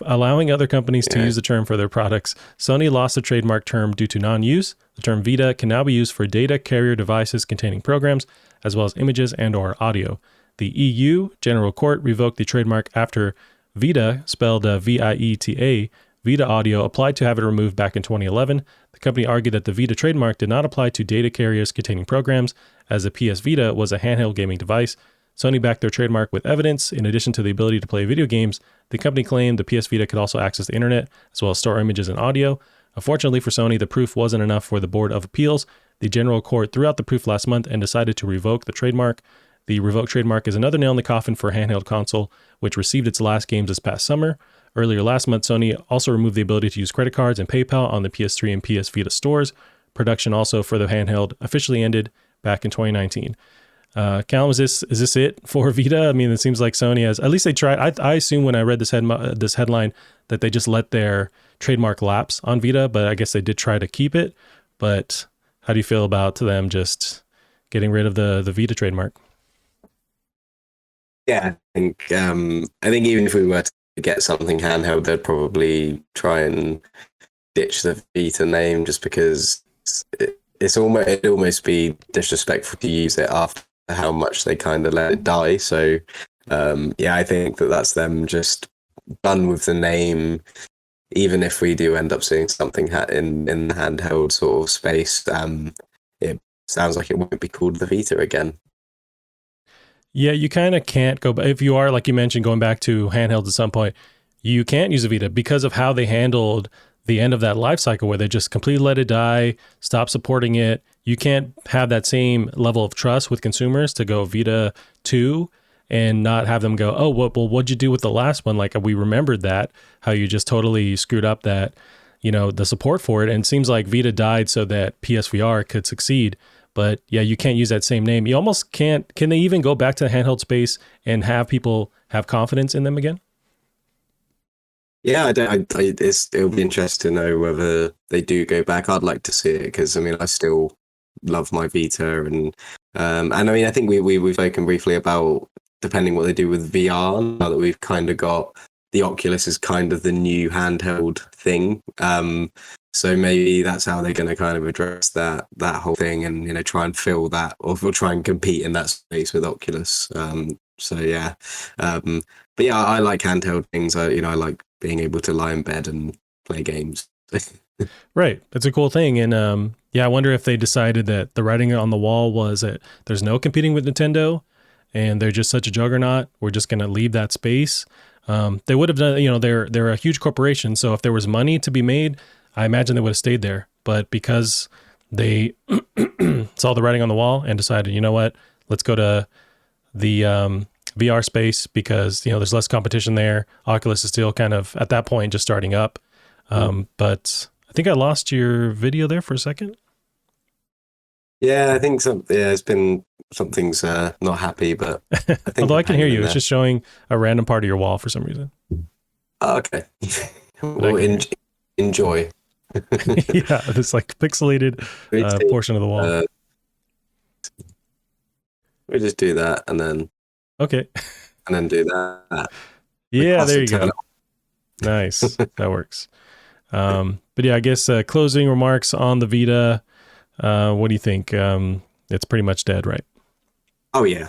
Speaker 1: Allowing other companies to use the term for their products. Sony lost the trademark term due to non-use. The term Vita can now be used for data carrier devices containing programs, as well as images and or audio. The EU General Court revoked the trademark after Vita, spelled Vieta, Vita Audio, applied to have it removed back in 2011. The company argued that the Vita trademark did not apply to data carriers containing programs, as the PS Vita was a handheld gaming device. Sony backed their trademark with evidence. In addition to the ability to play video games, the company claimed the PS Vita could also access the internet, as well as store images and audio. Unfortunately for Sony, the proof wasn't enough for the Board of Appeals. The General Court threw out the proof last month and decided to revoke the trademark. The revoked trademark is another nail in the coffin for a handheld console, which received its last games this past summer. Earlier last month, Sony also removed the ability to use credit cards and PayPal on the PS3 and PS Vita stores. Production also for the handheld officially ended back in 2019. Callum, is this it for Vita? I mean, it seems like Sony has, at least they tried. I assume when I read this headline that they just let their trademark lapse on Vita, but I guess they did try to keep it. But how do you feel about them just getting rid of the Vita trademark?
Speaker 2: Yeah, I think even if we were to get something handheld, they'd probably try and ditch the Vita name, just because it'd almost be disrespectful to use it after how much they kind of let it die. So I think that's them just done with the name. Even if we do end up seeing something in the handheld sort of space, it sounds like it won't be called the Vita again.
Speaker 1: Yeah, you kind of can't go, but if you are, like you mentioned, going back to handhelds at some point, you can't use a Vita because of how they handled the end of that life cycle, where they just completely let it die, stop supporting it. You can't have that same level of trust with consumers to go Vita 2 and not have them go, oh, well, what'd you do with the last one? Like, we remembered that, how you just totally screwed up that, the support for it. And it seems like Vita died so that PSVR could succeed. But yeah, you can't use that same name. You almost can't. Can they even go back to the handheld space and have people have confidence in them again?
Speaker 2: Yeah, it'll be interesting to know whether they do go back. I'd like to see it because I still love my Vita, and I think we've spoken briefly about depending what they do with VR. Now that we've kind of got the Oculus is kind of the new handheld thing, so maybe that's how they're going to kind of address that whole thing, and try and fill that, or try and compete in that space with Oculus. So yeah, but yeah, I like handheld things. I like being able to lie in bed and play games.
Speaker 1: Right, that's a cool thing, and yeah, I wonder if they decided that the writing on the wall was that there's no competing with Nintendo, and they're just such a juggernaut. We're just going to leave that space. They would have done, they're a huge corporation, so if there was money to be made, I imagine they would have stayed there. But because they saw the writing on the wall and decided, you know what, let's go to the VR space because there's less competition there. Oculus is still kind of at that point just starting up. But I think I lost your video there for a second.
Speaker 2: Yeah, I think it's been something's not happy, but I think
Speaker 1: although I can hear you, it's just showing a random part of your wall for some reason.
Speaker 2: Oh, okay. Well, enjoy.
Speaker 1: Yeah, this like pixelated portion of the wall.
Speaker 2: We just do that and then
Speaker 1: okay,
Speaker 2: and then do that.
Speaker 1: Yeah, there you go. Nice, that works. But yeah, I guess closing remarks on the Vita. What do you think? It's pretty much dead, right?
Speaker 2: Oh yeah,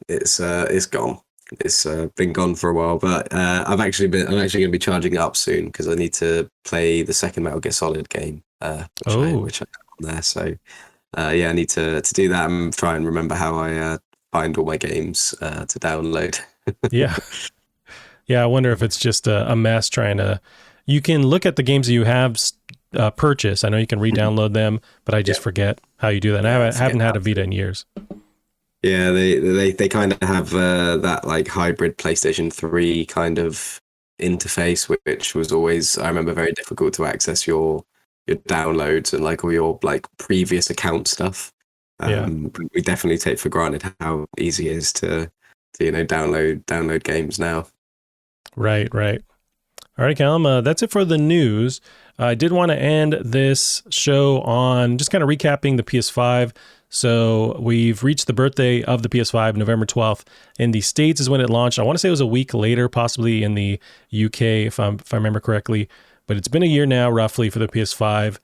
Speaker 2: it's gone. It's been gone for a while, but I'm actually going to be charging it up soon because I need to play the second Metal Gear Solid game, which I have on there. So yeah, I need to do that and try and remember how I find all my games to download.
Speaker 1: Yeah. I wonder if it's just a mess trying to. You can look at the games that you have purchased. I know you can re-download them, but I just forget how you do that. And I haven't had a Vita in years.
Speaker 2: Yeah, they kind of have that like hybrid PlayStation 3 kind of interface, which was always, I remember, very difficult to access your downloads and like all your like previous account stuff. We definitely take for granted how easy it is to download games now. Right.
Speaker 1: All right, Callum, that's it for the news. I did want to end this show on just kind of recapping the PS5. So we've reached the birthday of the PS5, November 12th. In the States is when it launched. I want to say it was a week later, possibly in the UK, if I remember correctly. But it's been a year now, roughly, for the PS5.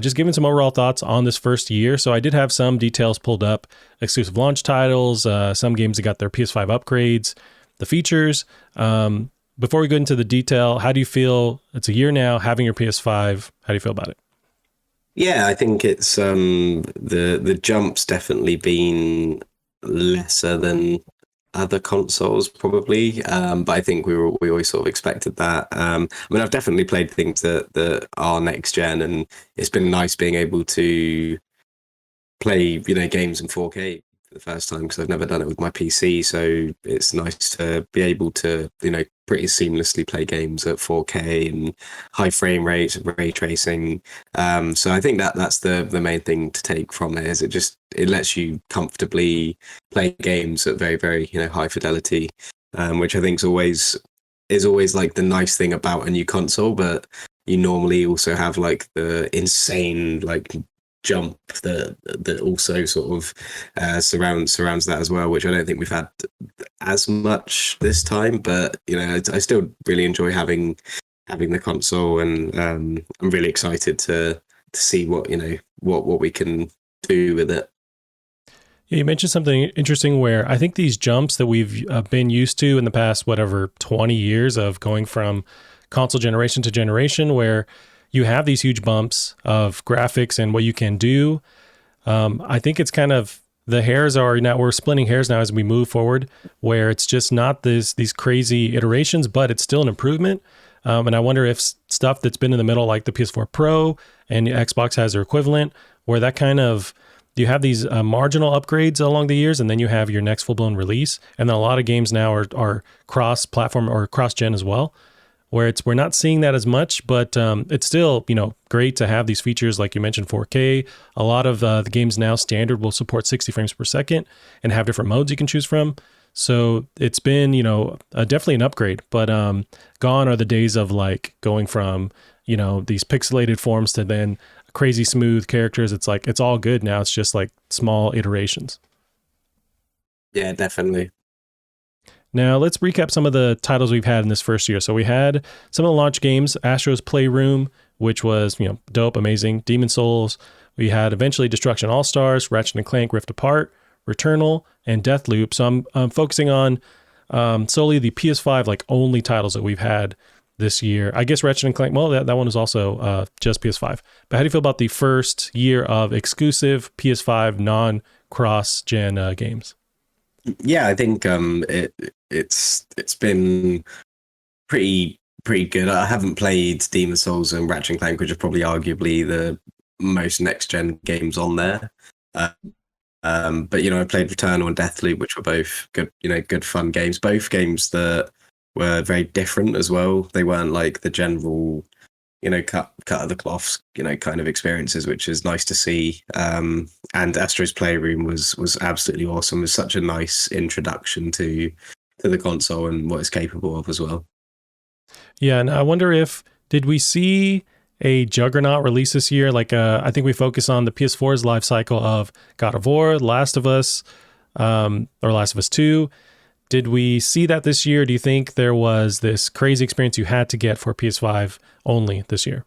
Speaker 1: Just giving some overall thoughts on this first year. So I did have some details pulled up, exclusive launch titles, some games that got their PS5 upgrades, the features. Before we go into the detail, how do you feel? It's a year now, having your PS5. How do you feel about it?
Speaker 2: Yeah, I think it's the jump's definitely been lesser than other consoles, probably. But I think we always sort of expected that. I've definitely played things that are next gen, and it's been nice being able to play games in 4K for the first time because I've never done it with my PC. So it's nice to be able to pretty seamlessly play games at 4K and high frame rates, ray tracing. So I think that's the main thing to take from it is it lets you comfortably play games at very, very high fidelity, which I think is always like the nice thing about a new console. But you normally also have like the insane like jump that also sort of surrounds that as well, which I don't think we've had as much this time. But I still really enjoy having the console, and I'm really excited to see what we can do with it.
Speaker 1: Yeah, you mentioned something interesting where I think these jumps that we've been used to in the past 20 years of going from console generation to generation, where you have these huge bumps of graphics and what you can do. I think it's kind of we're splitting hairs now as we move forward, where it's just not these crazy iterations, but it's still an improvement. And I wonder if stuff that's been in the middle, like the PS4 Pro and Xbox has their equivalent, where that kind of you have these marginal upgrades along the years, and then you have your next full-blown release. And then a lot of games now are cross-platform or cross-gen as well, where we're not seeing that as much, but it's still, great to have these features. Like you mentioned, 4K. A lot of the games now standard will support 60 frames per second and have different modes you can choose from. So it's been, definitely an upgrade, but gone are the days of like going from, these pixelated forms to then crazy smooth characters. It's like, it's all good now. It's just like small iterations.
Speaker 2: Yeah, definitely.
Speaker 1: Now let's recap some of the titles we've had in this first year. So we had some of the launch games, Astro's Playroom, which was, dope, amazing. Demon Souls. We had eventually Destruction All-Stars, Ratchet and Clank Rift Apart, Returnal, and Deathloop. So I'm focusing on solely the PS5 like only titles that we've had this year. I guess Ratchet and Clank, well, that one was also just PS5. But how do you feel about the first year of exclusive PS5 non-cross-gen games?
Speaker 2: Yeah, I think it's been pretty good. I haven't played Demon Souls and Ratchet and Clank, which are probably arguably the most next-gen games on there. But I played Returnal and Deathloop, which were both good, good fun games. Both games that were very different as well. They weren't like the general, cut of the cloth, kind of experiences, which is nice to see. And Astro's Playroom was absolutely awesome. It was such a nice introduction to the console and what it's capable of as well.
Speaker 1: Yeah, and I wonder did we see a juggernaut release this year? Like, I think we focus on the PS4's life cycle of God of War, Last of Us, or Last of Us 2. Did we see that this year? Do you think there was this crazy experience you had to get for PS5 only this year?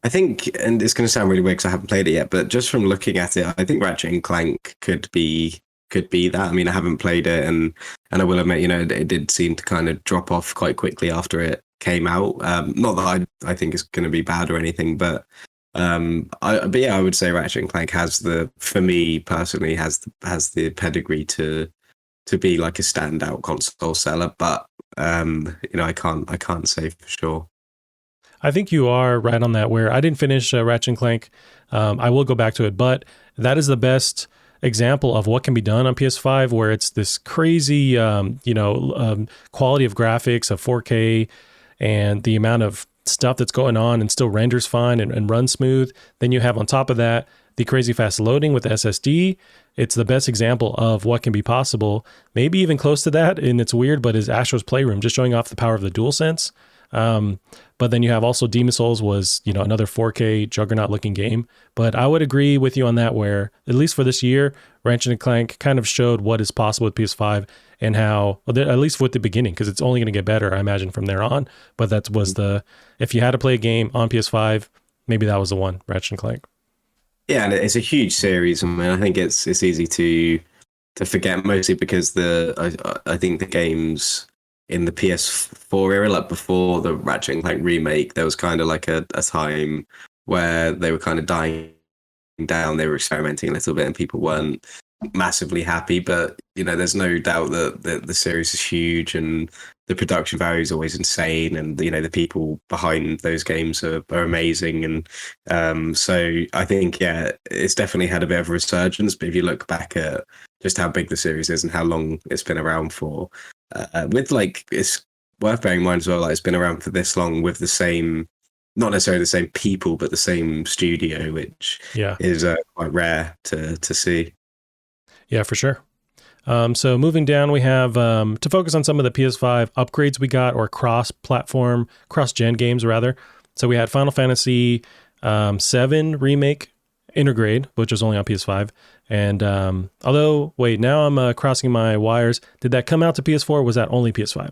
Speaker 2: I think, and it's going to sound really weird because I haven't played it yet, but just from looking at it, I think Ratchet and Clank could be that. I mean, I haven't played it, and I will admit, it did seem to kind of drop off quite quickly after it came out. Not that I think it's going to be bad or anything, but I would say Ratchet and Clank for me personally, has the pedigree to be like a standout console seller, but I can't say for sure.
Speaker 1: I think you are right on that, where I didn't finish Ratchet and Clank. I will go back to it, but that is the best example of what can be done on PS5, where it's this crazy quality of graphics of 4K and the amount of stuff that's going on and still renders fine and runs smooth. Then you have on top of that the crazy fast loading with the SSD. It's the best example of what can be possible. Maybe even close to that, and it's weird, but is Astro's Playroom, just showing off the power of the DualSense. But then you have also Demon Souls was, another 4K juggernaut looking game. But I would agree with you on that, where at least for this year, Ratchet and Clank kind of showed what is possible with PS5 and how, at least with the beginning, because it's only going to get better, I imagine, from there on. But that was if you had to play a game on PS5, maybe that was the one, Ratchet and Clank.
Speaker 2: Yeah, and it's a huge series. I mean, I think it's easy to forget, mostly because I think the games in the PS4 era, like before the Ratchet and Clank remake, there was kind of like a time where they were kind of dying down. They were experimenting a little bit and people weren't massively happy, but there's no doubt that the series is huge and the production value is always insane, and the people behind those games are amazing. And so I think, yeah, it's definitely had a bit of a resurgence. But if you look back at just how big the series is and how long it's been around for, it's worth bearing in mind as well, like it's been around for this long with the same, not necessarily the same people, but the same studio, which is quite rare to see.
Speaker 1: Yeah, for sure. So moving down, we have to focus on some of the PS5 upgrades we got, or cross-platform, cross-gen games rather. So we had Final Fantasy 7 Remake Intergrade, which was only on PS5. And although, wait, now I'm crossing my wires. Did that come out to PS4 or was that only PS5?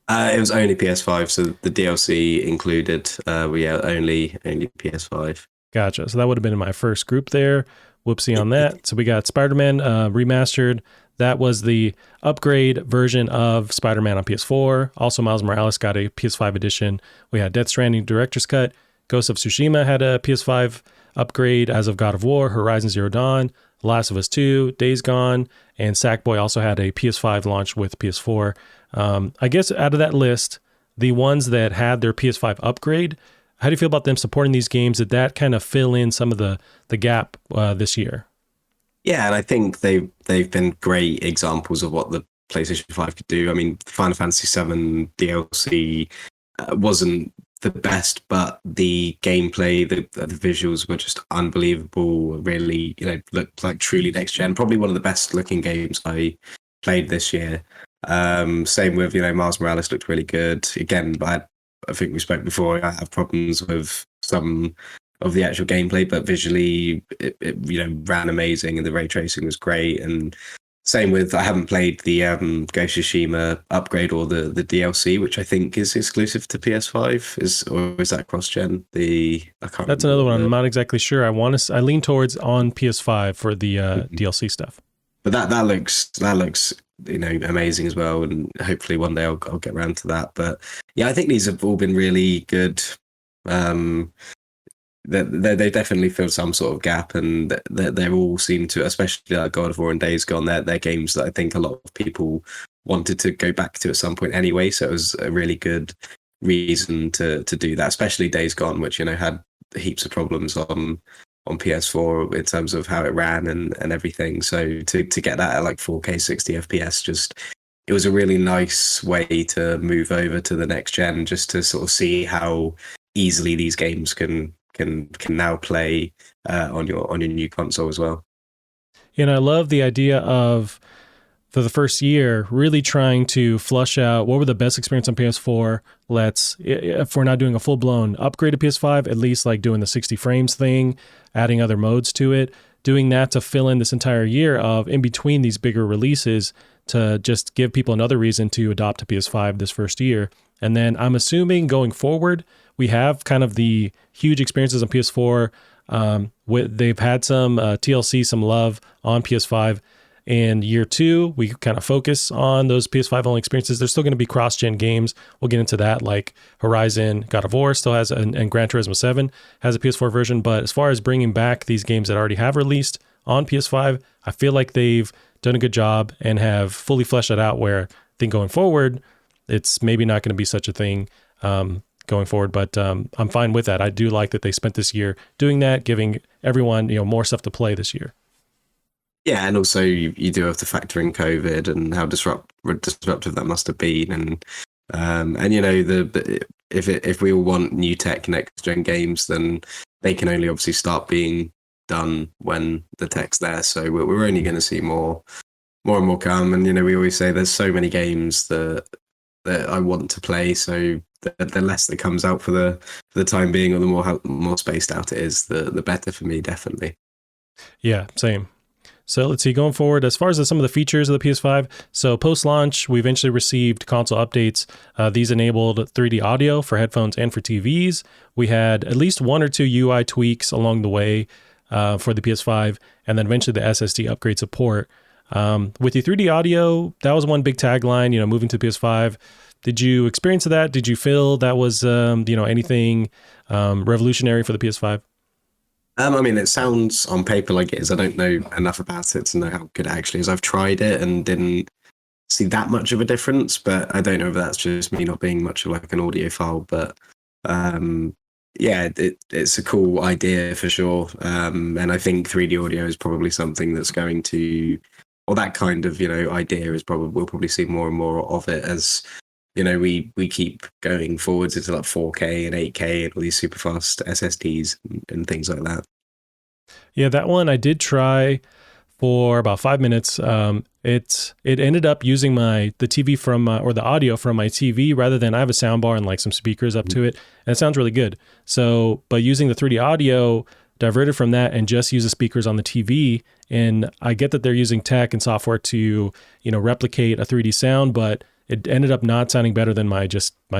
Speaker 2: It was only PS5, so the DLC included. Only PS5.
Speaker 1: Gotcha. So that would have been in my first group there. Whoopsie on that. So we got Spiderman remastered. That was the upgrade version of Spider-Man on PS4. Also, Miles Morales got a PS5 edition. We had Death Stranding Director's Cut. Ghost of Tsushima had a PS5 upgrade, as of God of War, Horizon Zero Dawn, Last of Us 2, Days Gone, and Sackboy also had a PS5 launch with PS4. I guess out of that list, the ones that had their PS5 upgrade, how do you feel about them supporting these games? Did that kind of fill in some of the gap this year?
Speaker 2: Yeah, and I think they've been great examples of what the PlayStation 5 could do. I mean, Final Fantasy 7 DLC wasn't the best, but the gameplay, the visuals were just unbelievable. Really, looked like truly next gen. Probably one of the best looking games I played this year. Same with Miles Morales looked really good. Again, I think we spoke before. I have problems with some of the actual gameplay, but visually it ran amazing, and the ray tracing was great. And same with, I haven't played the Ghost of Tsushima upgrade or the DLC, which I think is exclusive to PS5. Or is that cross gen? I can't.
Speaker 1: That's another one. I'm not exactly sure. I lean towards on PS5 for the DLC stuff.
Speaker 2: But that looks amazing as well, and hopefully one day I'll get around to that. But yeah, I think these have all been really good. They definitely filled some sort of gap, and they all seem to, especially like God of War and Days Gone, they're games that I think a lot of people wanted to go back to at some point anyway. So it was a really good reason to do that, especially Days Gone, which had heaps of problems on PS4 in terms of how it ran and everything. So to get that at like 4K 60 FPS, it was a really nice way to move over to the next gen, just to sort of see how easily these games can now play on your new console as well.
Speaker 1: And I love the idea of, for the first year, really trying to flush out what were the best experience on PS4. If we're not doing a full-blown upgrade to PS5, at least like doing the 60 frames thing, adding other modes to it, doing that to fill in this entire year of in between these bigger releases, to just give people another reason to adopt to PS5 this first year. And then I'm assuming going forward, we have kind of the huge experiences on PS4. They've had some TLC, some love on PS5. In year 2, we kind of focus on those PS5 only experiences. There's still going to be cross-gen games. We'll get into that, like Horizon, God of War still has, and Gran Turismo 7 has a PS4 version. But as far as bringing back these games that already have released on PS5, I feel like they've done a good job and have fully fleshed it out, where I think going forward, it's maybe not going to be such a thing going forward, but I'm fine with that. I do like that they spent this year doing that, giving everyone more stuff to play this year.
Speaker 2: Yeah, and also you do have to factor in COVID and how disruptive that must have been, and if we all want new tech next gen games, then they can only obviously start being done when the tech's there. So we're only going to see more and more come, and we always say there's so many games that I want to play, so the less that comes out for the time being, or the more spaced out it is, the better for me, definitely.
Speaker 1: Yeah, same. So let's see, going forward, as far as some of the features of the PS5, so post-launch, we eventually received console updates. These enabled 3D audio for headphones and for TVs. We had at least 1 or 2 UI tweaks along the way for the PS5, and then eventually the SSD upgrade support. With the 3D audio, that was one big tagline, moving to PS5. Did you experience that? Did you feel that was, anything revolutionary for the PS5?
Speaker 2: I mean, it sounds on paper like it is. I don't know enough about it to know how good it actually is. I've tried it and didn't see that much of a difference, but I don't know if that's just me not being much of like an audiophile. But yeah, it's a cool idea for sure. And I think 3D audio is probably something that's going to, or that kind of idea is we'll probably see more and more of it as we keep going forwards into like 4K and 8K and all these super fast SSDs and things like that.
Speaker 1: Yeah, that one I did try for about 5 minutes. It ended up using the TV or the audio from my TV, rather than, I have a sound bar and like some speakers up to it, and it sounds really good. So, but using the 3D audio, diverted from that and just use the speakers on the TV. And I get that they're using tech and software to replicate a 3D sound, but it ended up not sounding better than my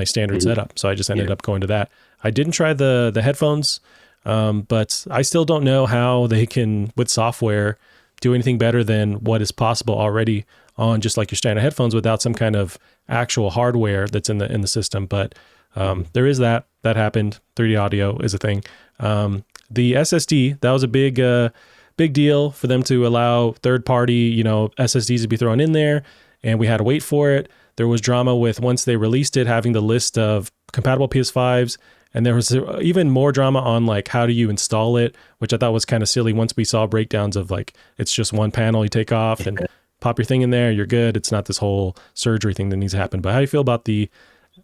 Speaker 1: standard setup. So I just ended up going to that. I didn't try the headphones, but I still don't know how they can, with software, do anything better than what is possible already on just like your standard headphones without some kind of actual hardware that's in the system. But there is that happened. 3D audio is a thing. The SSD, that was a big deal for them to allow third-party SSDs to be thrown in there, and we had to wait for it. There was drama with, once they released it, having the list of compatible PS5s And there was even more drama on like how do you install it, which I thought was kind of silly. Once we saw breakdowns of like it's just one panel you take off and pop your thing in there, you're good. It's not this whole surgery thing that needs to happen. But how do you feel about the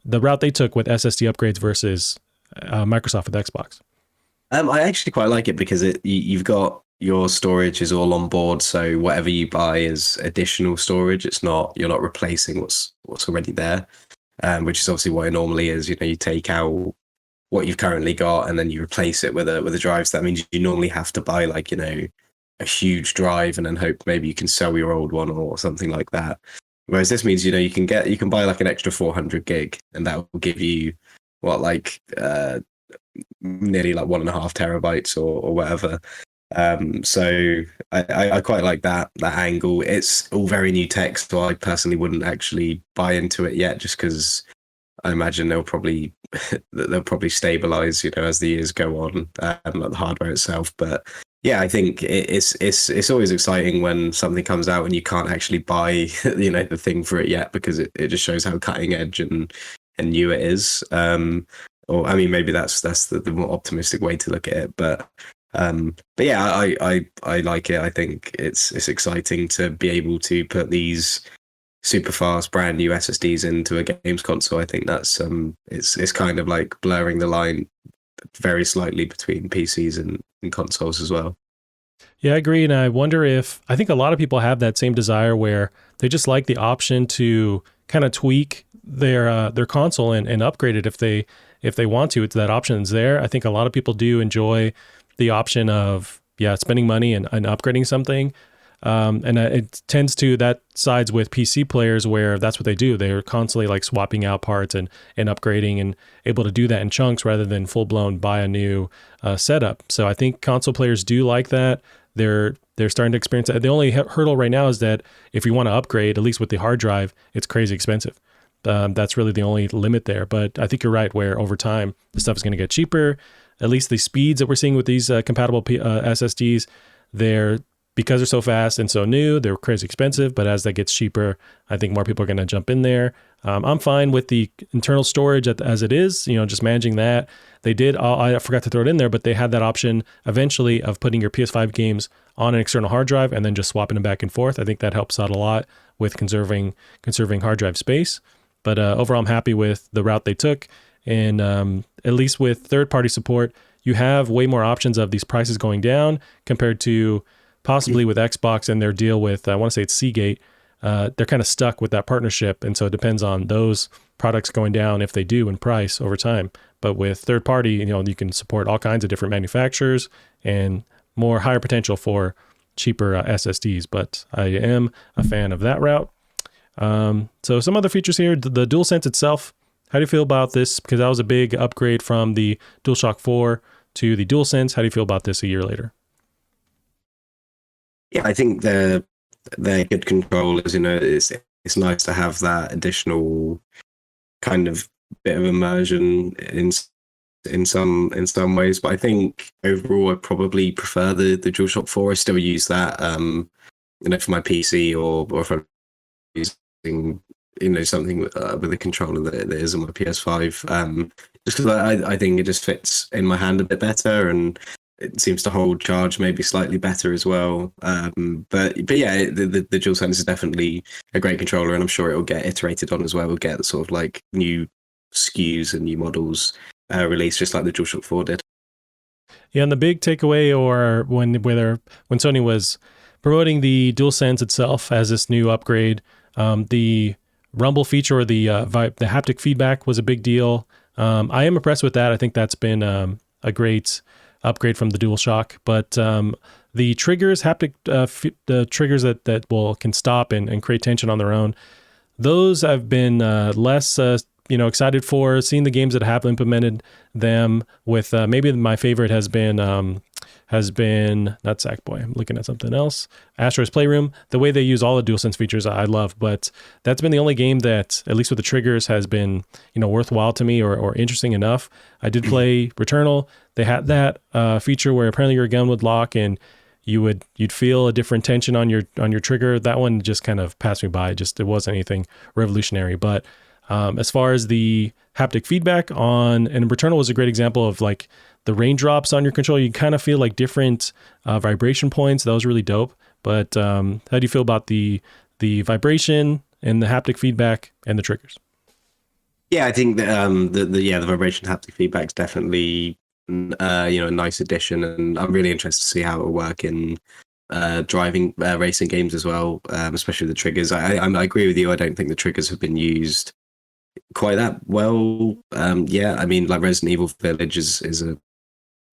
Speaker 1: route they took with SSD upgrades versus Microsoft with Xbox?
Speaker 2: I actually quite like it because you've got your storage is all on board, so whatever you buy is additional storage. You're not replacing what's already there, which is obviously what it normally is. You know, you take out what you've currently got and then you replace it with a drive. So that means you normally have to buy like, you know, a huge drive and then hope maybe you can sell your old one or something like that. Whereas this means, you know, you can buy like an extra 400 gig and that will give you nearly like 1.5 terabytes or whatever. So I quite like that angle. It's all very new tech, so I personally wouldn't actually buy into it yet, just because I imagine they'll probably stabilize, you know, as the years go on, like the hardware itself. But yeah, I think it's always exciting when something comes out and you can't actually buy, you know, the thing for it yet, because it just shows how cutting edge and new it is. Or I mean, maybe that's the more optimistic way to look at it. But yeah, I like it. I think it's exciting to be able to put these super fast brand new SSDs into a games console. I think that's it's kind of like blurring the line very slightly between PCs and consoles as well.
Speaker 1: Yeah, I agree. And I wonder if, I think a lot of people have that same desire where they just like the option to kind of tweak their console and upgrade it if they want to. It's that option's there. I think a lot of people do enjoy the option of spending money and upgrading something. And it tends to, that sides with PC players where that's what they do. They're constantly like swapping out parts and upgrading and able to do that in chunks rather than full blown buy a new setup. So I think console players do like that. They're starting to experience that. The only hurdle right now is that if you want to upgrade, at least with the hard drive, it's crazy expensive. That's really the only limit there. But I think you're right, where over time, the stuff is going to get cheaper. At least the speeds that we're seeing with these compatible SSDs, because they're so fast and so new, they're crazy expensive. But as that gets cheaper, I think more people are going to jump in there. I'm fine with the internal storage as it is, you know, just managing that. They did, I forgot to throw it in there, but they had that option eventually of putting your PS5 games on an external hard drive and then just swapping them back and forth. I think that helps out a lot with conserving hard drive space. But overall, I'm happy with the route they took. And at least with third-party support, you have way more options of these prices going down compared to possibly with Xbox and their deal with, I want to say it's Seagate. They're kind of stuck with that partnership. And so it depends on those products going down if they do in price over time. But with third party, you know, you can support all kinds of different manufacturers and more higher potential for cheaper SSDs. But I am a fan of that route. So some other features here, the DualSense itself. How do you feel about this? Because that was a big upgrade from the DualShock 4 to the DualSense. How do you feel about this a year later?
Speaker 2: Yeah, I think they're good controllers. You know, it's nice to have that additional kind of bit of immersion in some ways. But I think overall, I probably prefer the DualShock 4. I still use that, you know, for my PC or if I'm using, you know, something with a controller that is on my PS5. Just because I think it just fits in my hand a bit better and it seems to hold charge maybe slightly better as well. But yeah, the DualSense is definitely a great controller, and I'm sure it will get iterated on as well. We'll get sort of like new SKUs and new models released, just like the DualShock 4 did.
Speaker 1: Yeah, and the big takeaway, or when Sony was promoting the DualSense itself as this new upgrade, the rumble feature or the haptic feedback was a big deal. I am impressed with that. I think that's been a great upgrade from the DualShock. But the triggers, the triggers that can stop and create tension on their own, those I've been less excited for. Seeing the games that have implemented them with maybe my favorite has been not Sackboy. I'm looking at something else. Astro's Playroom. The way they use all the DualSense features, I love, but that's been the only game that, at least with the triggers, has been, you know, worthwhile to me or interesting enough. I did play Returnal. They had that feature where apparently your gun would lock and you'd feel a different tension on your trigger. That one just kind of passed me by. It wasn't anything revolutionary. But as far as the haptic feedback on, and Returnal was a great example of like the raindrops on your controller. You kind of feel like different vibration points. That was really dope. But how do you feel about the vibration and the haptic feedback and the triggers?
Speaker 2: Yeah, I think that the vibration haptic feedback is definitely a nice addition, and I'm really interested to see how it will work in driving racing games as well, especially the triggers. I agree with you. I don't think the triggers have been used quite that well. I mean, like Resident Evil Village is a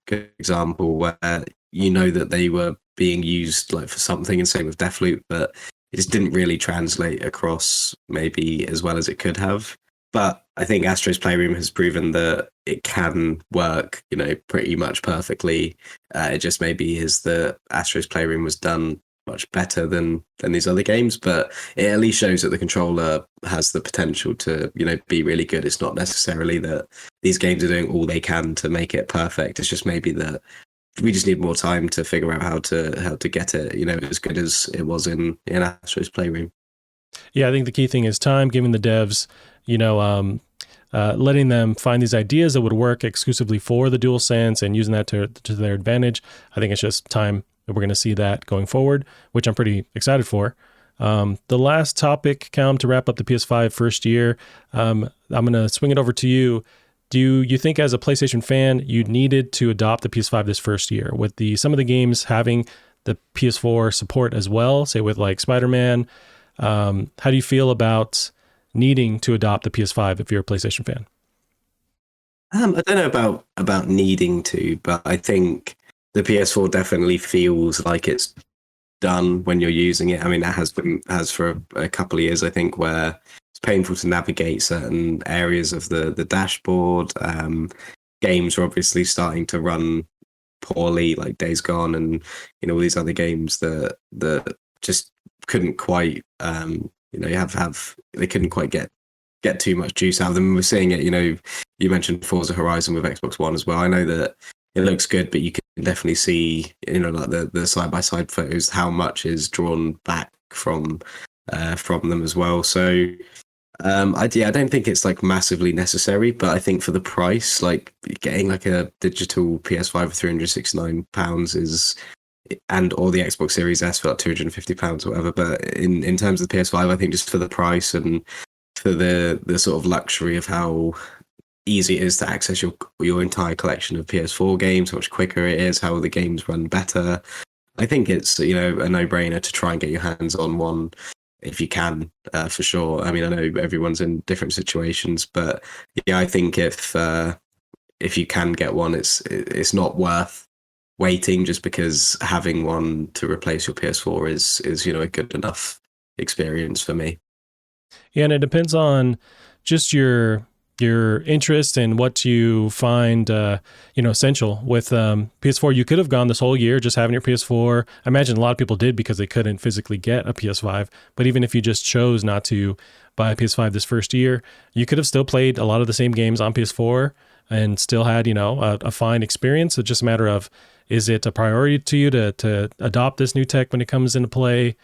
Speaker 2: good example where that they were being used like for something, and same with Deathloop, but it just didn't really translate across maybe as well as it could have. But I think Astro's Playroom has proven that it can work, pretty much perfectly. It just maybe is that Astro's Playroom was done much better than these other games, but it at least shows that the controller has the potential to, be really good. It's not necessarily that these games are doing all they can to make it perfect. It's just maybe that we just need more time to figure out how to get it, as good as it was in Astro's Playroom.
Speaker 1: Yeah, I think the key thing is time, giving the devs, letting them find these ideas that would work exclusively for the DualSense and using that to their advantage. I think it's just time that we're going to see that going forward, which I'm pretty excited for. The last topic, Calum, to wrap up the PS5 first year, I'm going to swing it over to you. Do you think as a PlayStation fan, you needed to adopt the PS5 this first year with some of the games having the PS4 support as well, say with like Spiderman? How do you feel about needing to adopt the PS5 if you're a PlayStation fan?
Speaker 2: I don't know about needing to, but I think the PS4 definitely feels like it's done when you're using it. I mean, that has for a couple of years, I think, where it's painful to navigate certain areas of the dashboard. Games are obviously starting to run poorly, like Days Gone, and all these other games that just couldn't quite they couldn't quite get too much juice out of them. We're seeing it, you mentioned Forza Horizon with Xbox One as well. I know that it looks good, but you can definitely see, like the side-by-side photos, how much is drawn back from them as well. So I don't think it's like massively necessary, but I think for the price, like getting like a digital PS5 for £369 is, or the Xbox Series S for like £250 or whatever. But in terms of the PS5, I think just for the price and for the sort of luxury of how easy it is to access your entire collection of PS4 games, how much quicker it is, how the games run better, I think it's a no-brainer to try and get your hands on one if you can, for sure. I mean, I know everyone's in different situations, but yeah, I think if you can get one, it's not worth waiting just because having one to replace your PS4 is a good enough experience for me.
Speaker 1: Yeah, and it depends on just your interest and what you find essential. With PS4, you could have gone this whole year just having your PS4. I imagine a lot of people did because they couldn't physically get a PS5. But even if you just chose not to buy a PS5 this first year, you could have still played a lot of the same games on PS4 and still had a fine experience. It's just a matter of, is it a priority to you to adopt this new tech when it comes into play?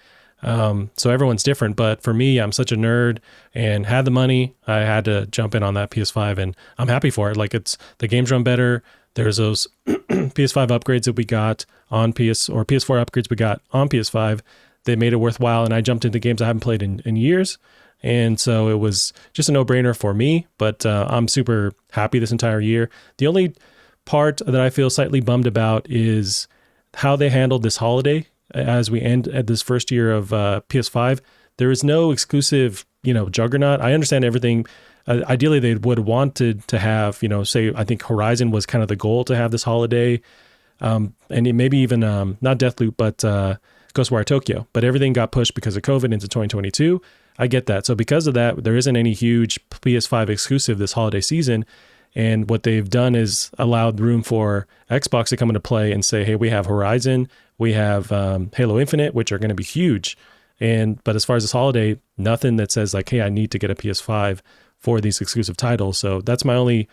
Speaker 1: So everyone's different, but for me, I'm such a nerd and had the money. I had to jump in on that PS5 and I'm happy for it. Like, the games run better. There's those PS5 upgrades that we got on PS4 upgrades we got on PS5. They made it worthwhile. And I jumped into games I haven't played in years. And so it was just a no-brainer for me, but I'm super happy this entire year. The only part that I feel slightly bummed about is how they handled this holiday. As we end at this first year of PS5, there is no exclusive, juggernaut. I understand everything. Ideally, they would wanted to have, say, I think Horizon was kind of the goal to have this holiday, and maybe even not Deathloop, but Ghostwire Tokyo. But everything got pushed because of COVID into 2022. I get that. So because of that, there isn't any huge PS5 exclusive this holiday season. And what they've done is allowed room for Xbox to come into play and say, hey, we have Horizon, we have Halo Infinite, which are going to be huge. But as far as this holiday, nothing that says like, hey, I need to get a PS5 for these exclusive titles. So that's my only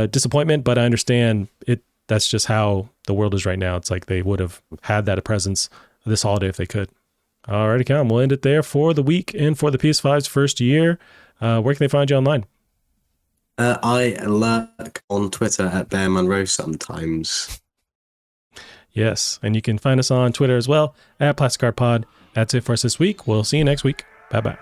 Speaker 1: disappointment, but I understand it. That's just how the world is right now. It's like they would have had that presence this holiday if they could. Alrighty, Cam, we'll end it there for the week and for the PS5's first year. Where can they find you online?
Speaker 2: I lurk on Twitter at Bear Monroe sometimes.
Speaker 1: Yes, and you can find us on Twitter as well at Plastic Art Pod. That's it for us this week. We'll see you next week. Bye-bye.